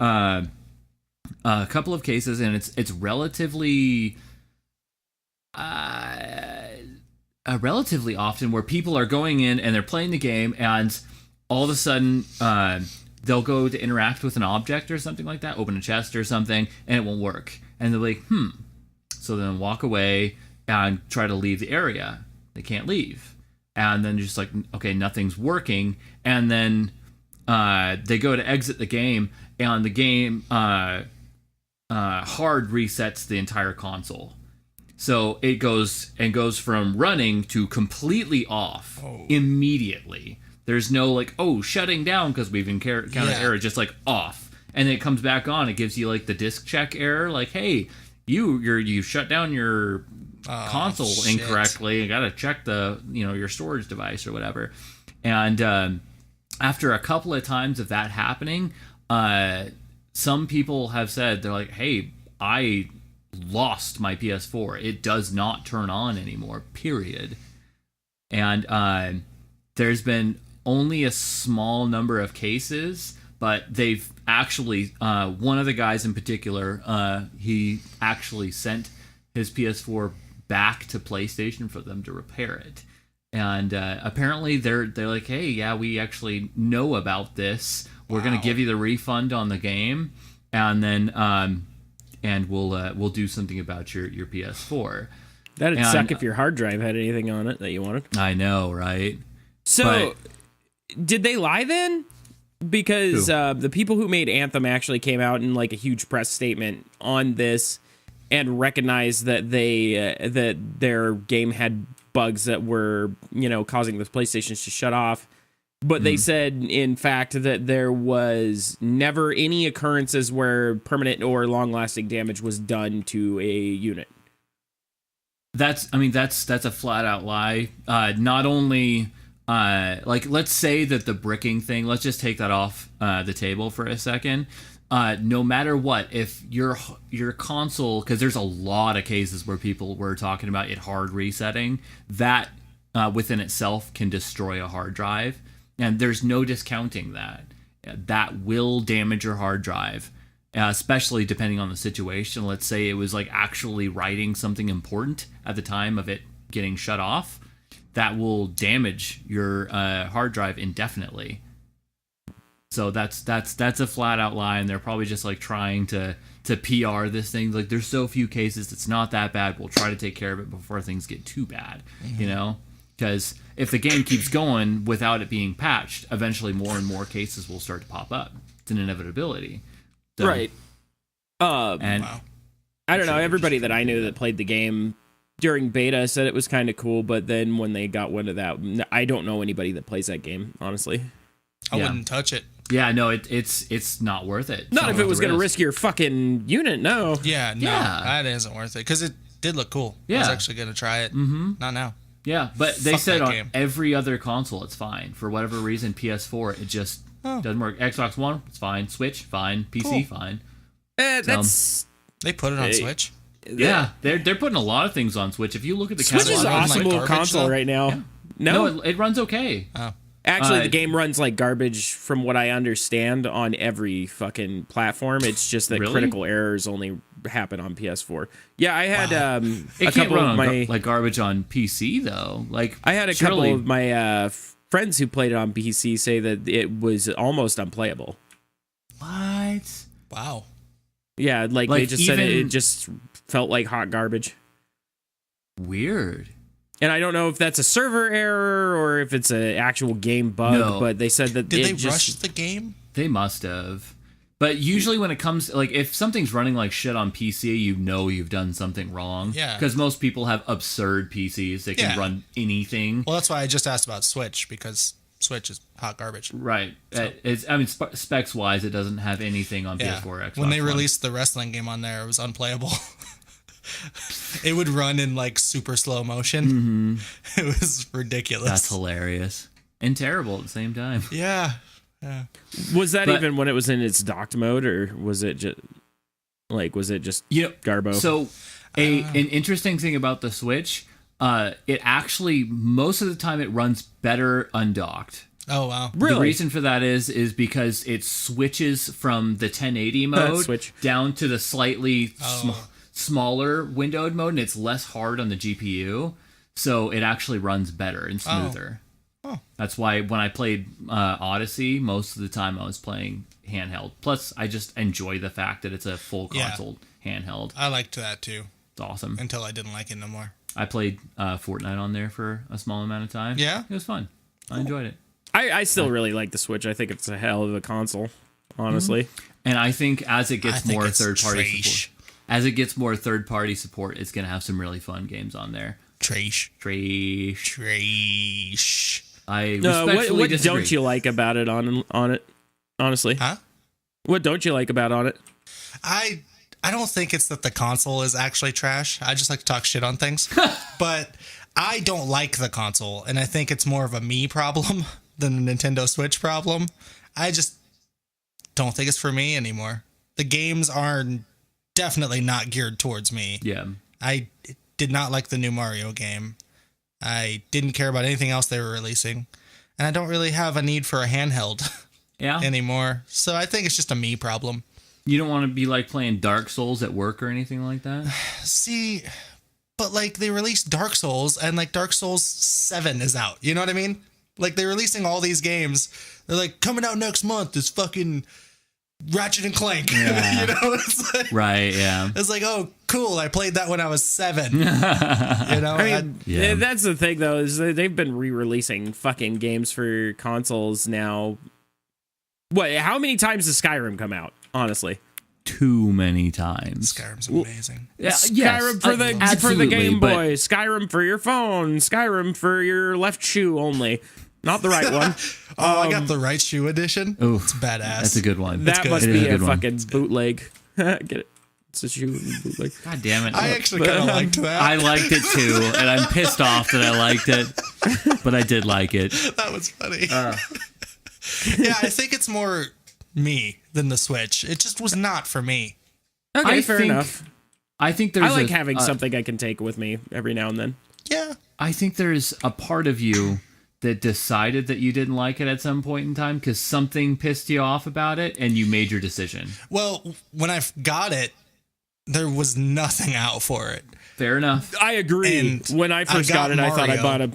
cases, and it's relatively relatively often where people are going in and they're playing the game, and all of a sudden they'll go to interact with an object or something like that, open a chest or something, and it won't work. And they're like, So then walk away and try to leave the area. They can't leave. And then just like, okay, nothing's working. And then they go to exit the game, and the game hard resets the entire console. So it goes from running to completely off immediately. There's no like, shutting down because we've encountered error, just like off. And then it comes back on. It gives you like the disk check error, like, hey, you shut down your console incorrectly. You got to check the your storage device or whatever. And after a couple of times of that happening, some people have said, they're like, hey, I lost my PS4. It does not turn on anymore, period. And there's been only a small number of cases, but they've actually, one of the guys in particular, he actually sent his PS4 back to PlayStation for them to repair it. And apparently they're like, hey, yeah, we actually know about this. We're going to give you the refund on the game, and then and we'll do something about your PS4. That'd suck if your hard drive had anything on it that you wanted. I know, right? So, did they lie then? Because the people who made Anthem actually came out in like a huge press statement on this and recognized that that their game had bugs that were causing the PlayStations to shut off. But they said, in fact, that there was never any occurrences where permanent or long-lasting damage was done to a unit. That's a flat-out lie. Not only, let's say that the bricking thing, let's just take that off the table for a second. No matter what, if your console, because there's a lot of cases where people were talking about it hard resetting, that within itself can destroy a hard drive. And there's no discounting that. That will damage your hard drive, especially depending on the situation. Let's say it was like actually writing something important at the time of it getting shut off. That will damage your hard drive indefinitely. So that's a flat out lie, and they're probably just like trying to PR this thing. Like, there's so few cases, it's not that bad. We'll try to take care of it before things get too bad, Because if the game keeps going without it being patched, eventually more and more cases will start to pop up. It's an inevitability. So, right. And I don't know. Everybody that I knew that played the game during beta said it was kind of cool, but then when they got wind of that, I don't know anybody that plays that game, honestly. I wouldn't touch it. Yeah, no, it's not worth it. Not if it was going to risk your fucking unit, no. Yeah, no, that isn't worth it, because it did look cool. Yeah. I was actually going to try it. Mm-hmm. Not now. Yeah, but they said on game. every other console it's fine. For whatever reason, PS4, it just doesn't work. Xbox One, it's fine. Switch, fine. PC, fine. That's... They put it on Switch? Yeah, they're putting a lot of things on Switch. If you look at the Switch is an catalog, awesome little console though? right now. Yeah. No, it runs okay. Oh. Actually, the game runs like garbage from what I understand on every fucking platform. It's just that critical errors only happen on PS4. Yeah, I had it a couple run of my like garbage on PC though. Like, I had a couple of my friends who played it on PC say that it was almost unplayable. What? Wow. Yeah, like they just said it just felt like hot garbage. Weird. And I don't know if that's a server error or if it's an actual game bug, but they said that Did they rush the game? They must have. But usually when it comes, like, if something's running like shit on PC, you've done something wrong. Yeah. Because most people have absurd PCs. They can run anything. Well, that's why I just asked about Switch, because Switch is hot garbage. Right. So. Specs-wise, it doesn't have anything on PS4 or Xbox When they One. released the wrestling game on there, it was unplayable. It would run in like super slow motion. It was ridiculous. That's hilarious and terrible at the same time. Yeah. Was that even when it was in its docked mode, or was it just garbo? So an interesting thing about the Switch, it actually most of the time it runs better undocked. Oh wow. The Really? reason for that is because it switches from the 1080 mode Switch. down to the slightly smaller windowed mode, and it's less hard on the GPU, so it actually runs better and smoother. Oh. That's why when I played Odyssey, most of the time I was playing handheld. Plus, I just enjoy the fact that it's a full console handheld. I liked that too It's awesome. until I didn't like it no more. I played Fortnite on there for a small amount of time. Yeah? It was fun. I enjoyed it. I still really like the Switch. I think it's a hell of a console, honestly. And I think as it I gets think more it's third-party trash. support, it's going to have some really fun games on there. Trash. Trash. I What respectfully disagree. don't you like about it on it? Honestly, Huh? what don't you like about on it? I don't think it's that the console is actually trash. I just like to talk shit on things. But I don't like the console, and I think it's more of a me problem than a Nintendo Switch problem. I just don't think it's for me anymore. The games are definitely not geared towards me. Yeah. I did not like the new Mario game. I didn't care about anything else they were releasing. And I don't really have a need for a handheld Yeah. anymore. So I think it's just a me problem. You don't want to be like playing Dark Souls at work or anything like that? See, but like they released Dark Souls and like Dark Souls 7 is out. You know what I mean? Like they're releasing all these games. They're like coming out next month is fucking Ratchet and Clank. Yeah. You know, it's like, Right, yeah. it's like, oh, cool. I played that when I was 7. You know, I mean, Yeah. that's the thing though, is that they've been re-releasing fucking games for consoles now. What? How many times does Skyrim come out? Honestly, Too many times. Skyrim's amazing. Yeah, Skyrim for the absolutely, Game but- Boy, Skyrim for your phone, Skyrim for your left shoe only, not the right one. Oh, I got the right shoe edition. Ooh, It's badass. That's a good one. That good. must It is be a a good one. fucking bootleg. Get it? It's a shoe bootleg. God damn it. I actually kind of liked that. I liked it too, and I'm pissed off that I liked it, but I did like it. That was funny. Yeah, I think it's more me than the Switch. It just was not for me. Okay, I fair think- enough. I think there's I like a- having something I can take with me every now and then. Yeah. I think there's a part of you that decided that you didn't like it at some point in time because something pissed you off about it and you made your decision. Well, when I got it, there was nothing out for it. Fair enough. I agree. And When I first got it, I thought I Mario. bought a.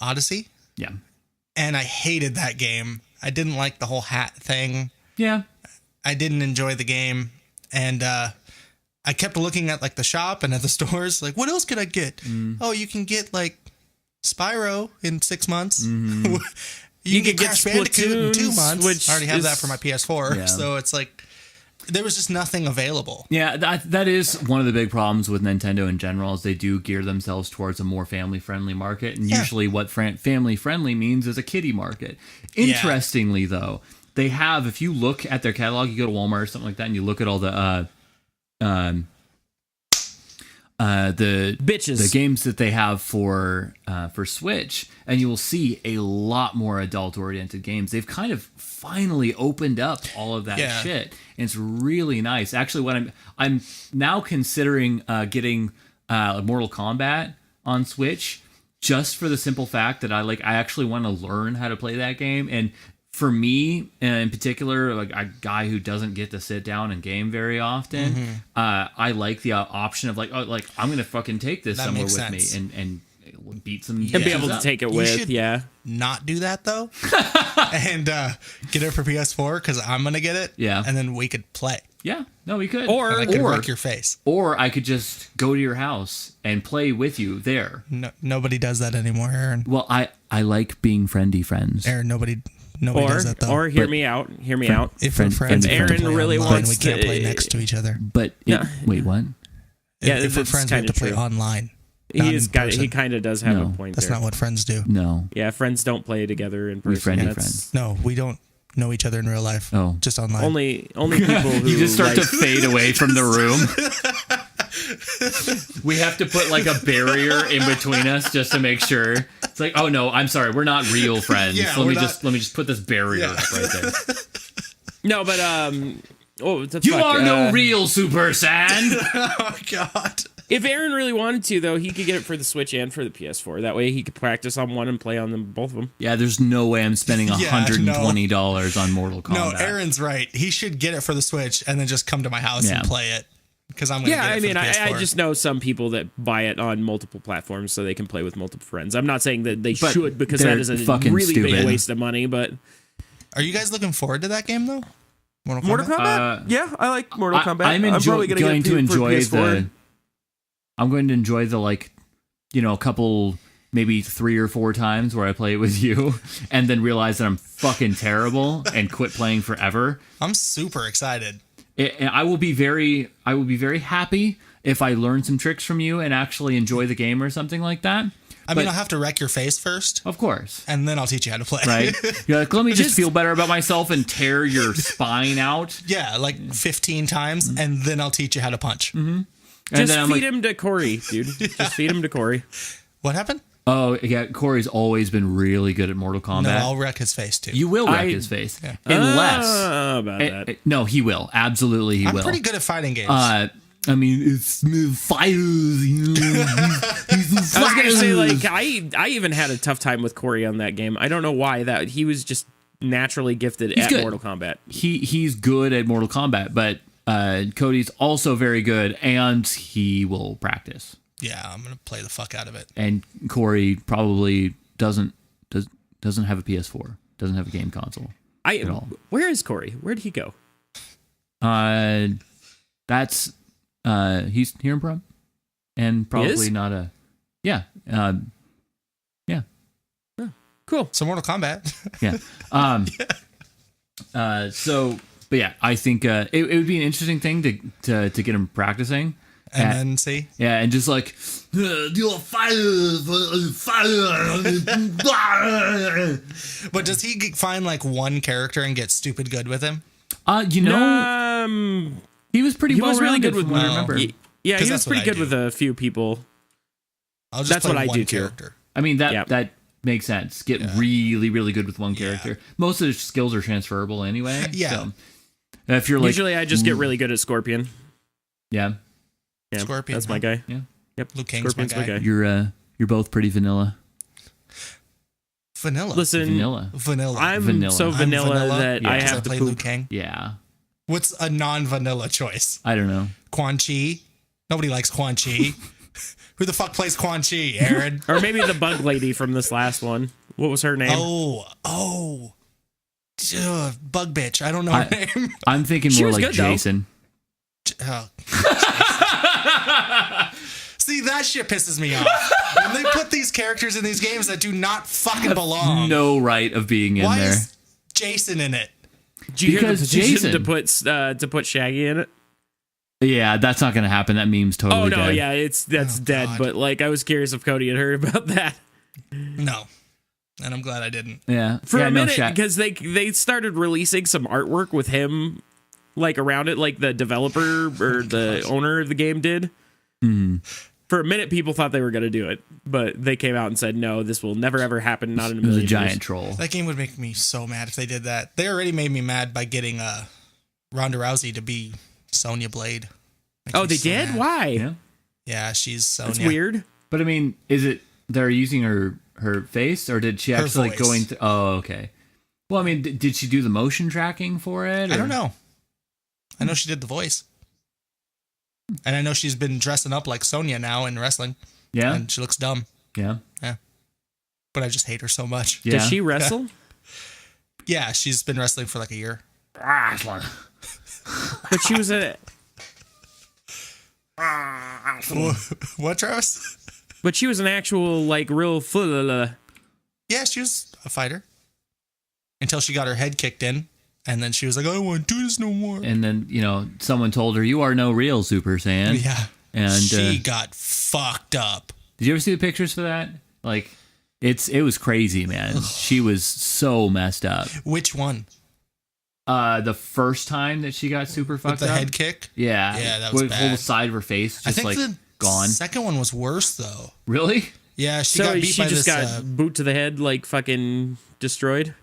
Odyssey, Yeah. and I hated that game. I didn't like the whole hat thing. Yeah. I didn't enjoy the game, and I kept looking at like the shop and at the stores. Like, what else could I get? Oh, you can get like Spyro in 6 months. You can get Crash Bandicoot in 2 Splatoons, months. which I already have that is- for my PS4. Yeah. So it's like there was just nothing available. Yeah, that is one of the big problems with Nintendo in general is they do gear themselves towards a more family-friendly market, and Yeah. usually what family-friendly means is a kiddie market. Interestingly, though, they have, if you look at their catalog, you go to Walmart or something like that, and you look at all the Bitches. the games that they have for Switch, and you will see a lot more adult-oriented games. They've kind of finally opened up all of that Yeah. shit, and it's really nice. Actually, what I'm now considering getting Mortal Kombat on Switch just for the simple fact that I actually want to learn how to play that game. And for me in particular, like a guy who doesn't get to sit down and game very often, I like the option of I'm gonna fucking take this That somewhere makes with sense. me and beat some and be bitches able to up. take it You with, should- yeah. Not do that though, and get it for PS4 because I'm gonna get it. Yeah. and then we could play. Yeah, no, we could. Or- And I could wreck your face. Or I could just go to your house and play with you there. No, nobody does that anymore, Aaron. Well, I like being friendly friends. Aaron, nobody does that though. Or hear But- me out. Hear me out. If friend- we're friends, if we have to Aaron play really online. wants we can't to- play next to each other. But Yeah. wait, what? Yeah, if we're that's friends, we have kinda to play true. online. not He is in got. person. He kind of does have No, a point That's there. not what friends do. No. Yeah, friends don't play together in person. friendly That's friends. No, we don't know each other in real life. Oh. Just online. Only people who You just start like, to fade away from the room. We have to put like a barrier in between us just to make sure. It's like, oh no, I'm sorry, we're not real friends. Yeah, let we're me not- let me just put this barrier up right there. No, but oh, the You fuck, are no real Super Saiyan. Oh God. If Aaron really wanted to, though, he could get it for the Switch and for the PS4. That way he could practice on one and play on them, both of them. Yeah, there's no way I'm spending $120 on Mortal Kombat. No, Aaron's right. He should get it for the Switch and then just come to my house and play it. Because I'm going to get it for the PS4. I just know some people that buy it on multiple platforms so they can play with multiple friends. I'm not saying that they should, because that is a really big waste of money, but... Are you guys looking forward to that game, though? Mortal Kombat? Yeah, I like Mortal Kombat. I'm probably going to enjoy PS4. I'm going to enjoy the, like, you know, a couple, maybe 3 or 4 times where I play it with you and then realize that I'm fucking terrible and quit playing forever. I'm super excited. And I will be very happy if I learn some tricks from you and actually enjoy the game or something like that. I mean, I'll have to wreck your face first. Of course. And then I'll teach you how to play. Right. You're like, let me just feel better about myself and tear your spine out. Yeah, like 15 times, and then I'll teach you how to punch. Mm-hmm. Just feed him to Corey, dude. Just feed him to Corey. What happened? Oh, yeah, Corey's always been really good at Mortal Kombat. No, I'll wreck his face, too. You will wreck his face. Yeah. Unless... no, he will. Absolutely, he will. I'm pretty good at fighting games. I mean, it's fighters, you know. He's I was gonna say, like, I even had a tough time with Corey on that game. I don't know why. That he was just naturally gifted at Mortal Kombat. He's good at Mortal Kombat, but Cody's also very good, and he will practice. Yeah, I'm gonna play the fuck out of it. And Corey probably doesn't have a PS4, doesn't have a game console at all. Where is Corey? Where'd he go? That's he's here in Brum, and probably not a yeah. Oh, cool. So Mortal Kombat. Yeah. So, but yeah, I think it would be an interesting thing to get him practicing. And then see? Yeah, and just like, you're fire. But does he find like one character and get stupid good with him? You know, he was pretty well really good with what I remember. Yeah, he was pretty good with a few people. I'll just that's play what I one do character. too. I mean, that makes sense. Get really, really good with one character. Yeah. Most of the skills are transferable anyway. Yeah. So if you're like, usually I just get really good at Scorpion. Yeah. Yeah, Scorpion. That's my guy. Yeah. Yep. Liu Kang's Scorpion's my guy. You're both pretty vanilla. Vanilla. Listen, vanilla. I'm so vanilla that I have to play poop. Liu Kang. Yeah. What's a non-vanilla choice? I don't know. Quan Chi. Nobody likes Quan Chi. Who the fuck plays Quan Chi, Aaron? Or maybe the bug lady from this last one. What was her name? Oh. Bug bitch. I don't know her name. I'm thinking more like Jason. See, that shit pisses me off. When they put these characters in these games that do not fucking belong. No right of being in Why there. is Jason in it? Do you hear the petition Jason to put Shaggy in it? Yeah, that's not going to happen. That meme's totally Oh, no, dead. yeah, that's dead. God. But, like, I was curious if Cody had heard about that. No. And I'm glad I didn't. Yeah. For a minute, because they started releasing some artwork with him, like, around it, like the developer or the owner of the game did. Mm. For a minute, people thought they were going to do it. But they came out and said, no, this will never, ever happen. Not in a million years. A giant troll. That game would make me so mad if they did that. They already made me mad by getting Ronda Rousey to be Sonya Blade. Oh, they did? Mad. Why? Yeah, she's Sonya. That's weird. But I mean, is it they're using her face, or did she actually like going to? Oh, okay. Well, I mean, did she do the motion tracking for it? Or? I don't know. I know she did the voice, and I know she's been dressing up like Sonya now in wrestling. Yeah, and she looks dumb. Yeah. But I just hate her so much. Yeah. Does she wrestle? Yeah, she's been wrestling for like a year. But she was a. What, Travis? But she was an actual, like, real. Yeah, she was a fighter until she got her head kicked in, and then she was like, "I don't want to do this no more." And then someone told her, "You are no real Super Saiyan." Yeah, and she got fucked up. Did you ever see the pictures for that? Like, it was crazy, man. She was so messed up. Which one? The first time that she got super fucked up. With the head kick? Yeah. Yeah, that was bad. The whole side of her face just like gone. The second one was worse though. Really? Yeah, she got beat by this. Got boot to the head, like fucking destroyed.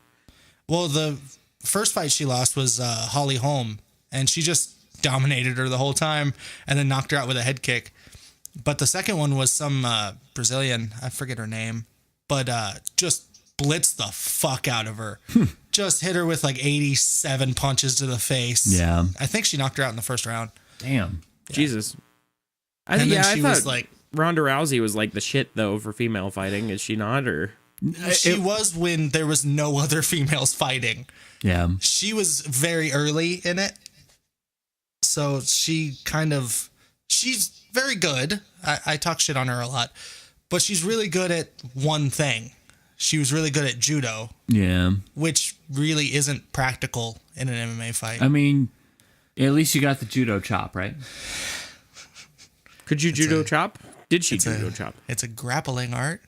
Well, the first fight she lost was Holly Holm, and she just dominated her the whole time, and then knocked her out with a head kick. But the second one was some Brazilian, I forget her name, but just blitzed the fuck out of her. Just hit her with like 87 punches to the face. Yeah. I think she knocked her out in the first round. Damn. Jesus. And then I she thought was like, Ronda Rousey was like the shit though for female fighting. Is she not? Or she was when there was no other females fighting. Yeah. She was very early in it. So she's very good. I talk shit on her a lot, but she's really good at one thing. She was really good at judo, Yeah. which really isn't practical in an MMA fight. I mean, at least you got the judo chop, right? could you judo chop? Did she It's judo a- chop? It's a grappling art.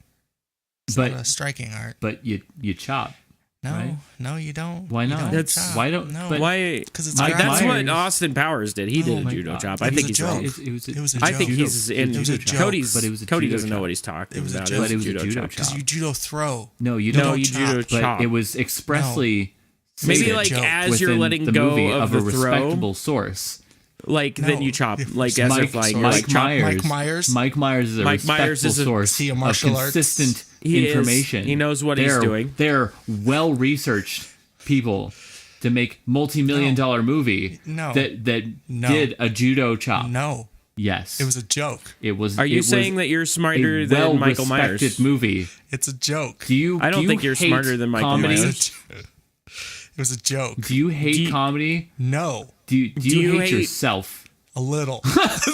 It's But- not a striking art. But you chop. No, right? no, you don't. Why You not? don't That's- chop. why don't- No, but- Why? because it's Mike grappling. That's what Myers- Austin Powers did. He did a my judo God. chop. It I was think a he's joke. wrong. It was a I joke. think Judo. he's in It was a joke. Cody's. But it was a Cody judo doesn't know chop. what he's talking It was a about. joke. But it was a judo judo chop. Because chop. you judo throw. No, you No, don't. you chop. judo But chop. it was expressly Maybe stated like joke as you're within letting the go movie of a the throw, respectable source. like No, then you chop. it Like was as Mike- if like, Mike like chop. Myers. Mike Myers is a Mike Myers respectful is a- source Is he a of martial arts? consistent He is. information. He knows what he's doing. They're well-researched people to make multi-million-dollar movie No. that No. did a judo chop. No, Yes, it was a joke. It was. Are you it was saying that you're smarter a than Michael well-respected Myers? movie? It's a joke. Do you? I don't do you think you're hate smarter than Michael comedy? Myers. It was a joke. Do you hate Do you- comedy? No, Do you, do you you hate hate- yourself? a little.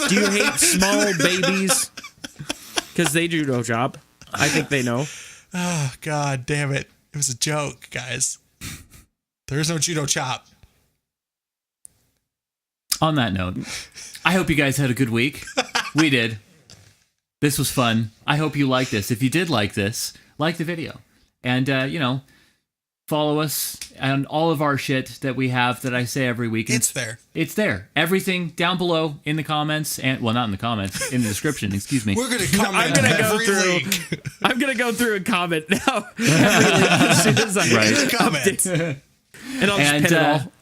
Do you hate small babies? Because they judo chop. I think they know. Oh, God damn it. It was a joke, guys. There is no judo chop. On that note, I hope you guys had a good week. We did. This was fun. I hope you liked this. If you did like this, like the video. And, follow us on all of our shit that we have that I say every week. And It's there. It's there. Everything down below in the comments. And well, not in the comments, in the description, excuse me. We're going to comment I'm gonna go every through- link. I'm gonna go through and comment now. As soon as I Right. Comment. and I'll just And pin it all.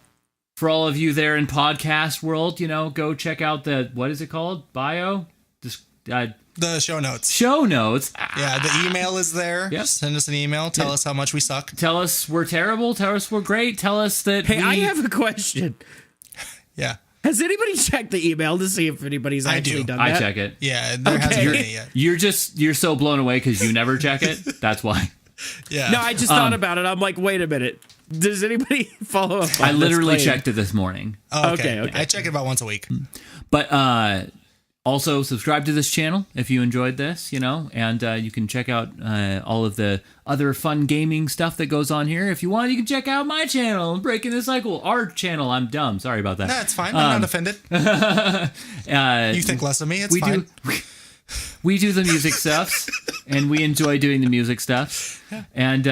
for all of you there in podcast world, go check out the, what is it called? Bio? Just, The show notes. show notes. Yeah, the email is there. Yep. Send us an email. Tell us how much we suck. Tell us we're terrible. Tell us we're great. Tell us that Hey, we... I have a question. Yeah. Has anybody checked the email to see if anybody's I actually do. done I that? check it. Yeah, there hasn't been any yet. You're so blown away because you never check it. That's why. Yeah. No, I just thought about it. I'm like, wait a minute. Does anybody follow up? I on this literally claim? checked it this morning. Oh, okay. Okay. I check it about once a week. But also subscribe to this channel if you enjoyed this, and you can check out all of the other fun gaming stuff that goes on here. If you want, you can check out my channel, Breaking the Cycle. Our channel. I'm dumb. Sorry about that. No, it's fine. I'm not offended. You think less of me? It's we fine. do we do the music stuffs, and we enjoy doing the music stuff. And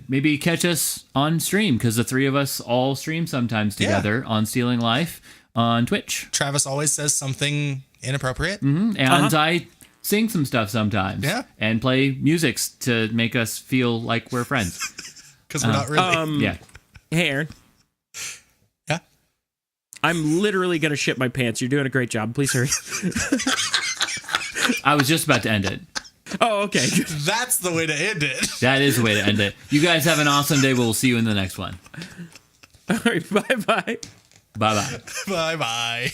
maybe catch us on stream because the three of us all stream sometimes together on Stealing Life on Twitch. Travis always says something inappropriate. And I sing some stuff sometimes. Yeah. And play music to make us feel like we're friends. Because we're not really. Yeah. Hey, Aaron. Yeah. I'm literally going to shit my pants. You're doing a great job. Please hurry. I was just about to end it. Oh, okay. That's the way to end it. That is the way to end it. You guys have an awesome day. We'll see you in the next one. All right. Bye-bye. Bye-bye. Bye bye.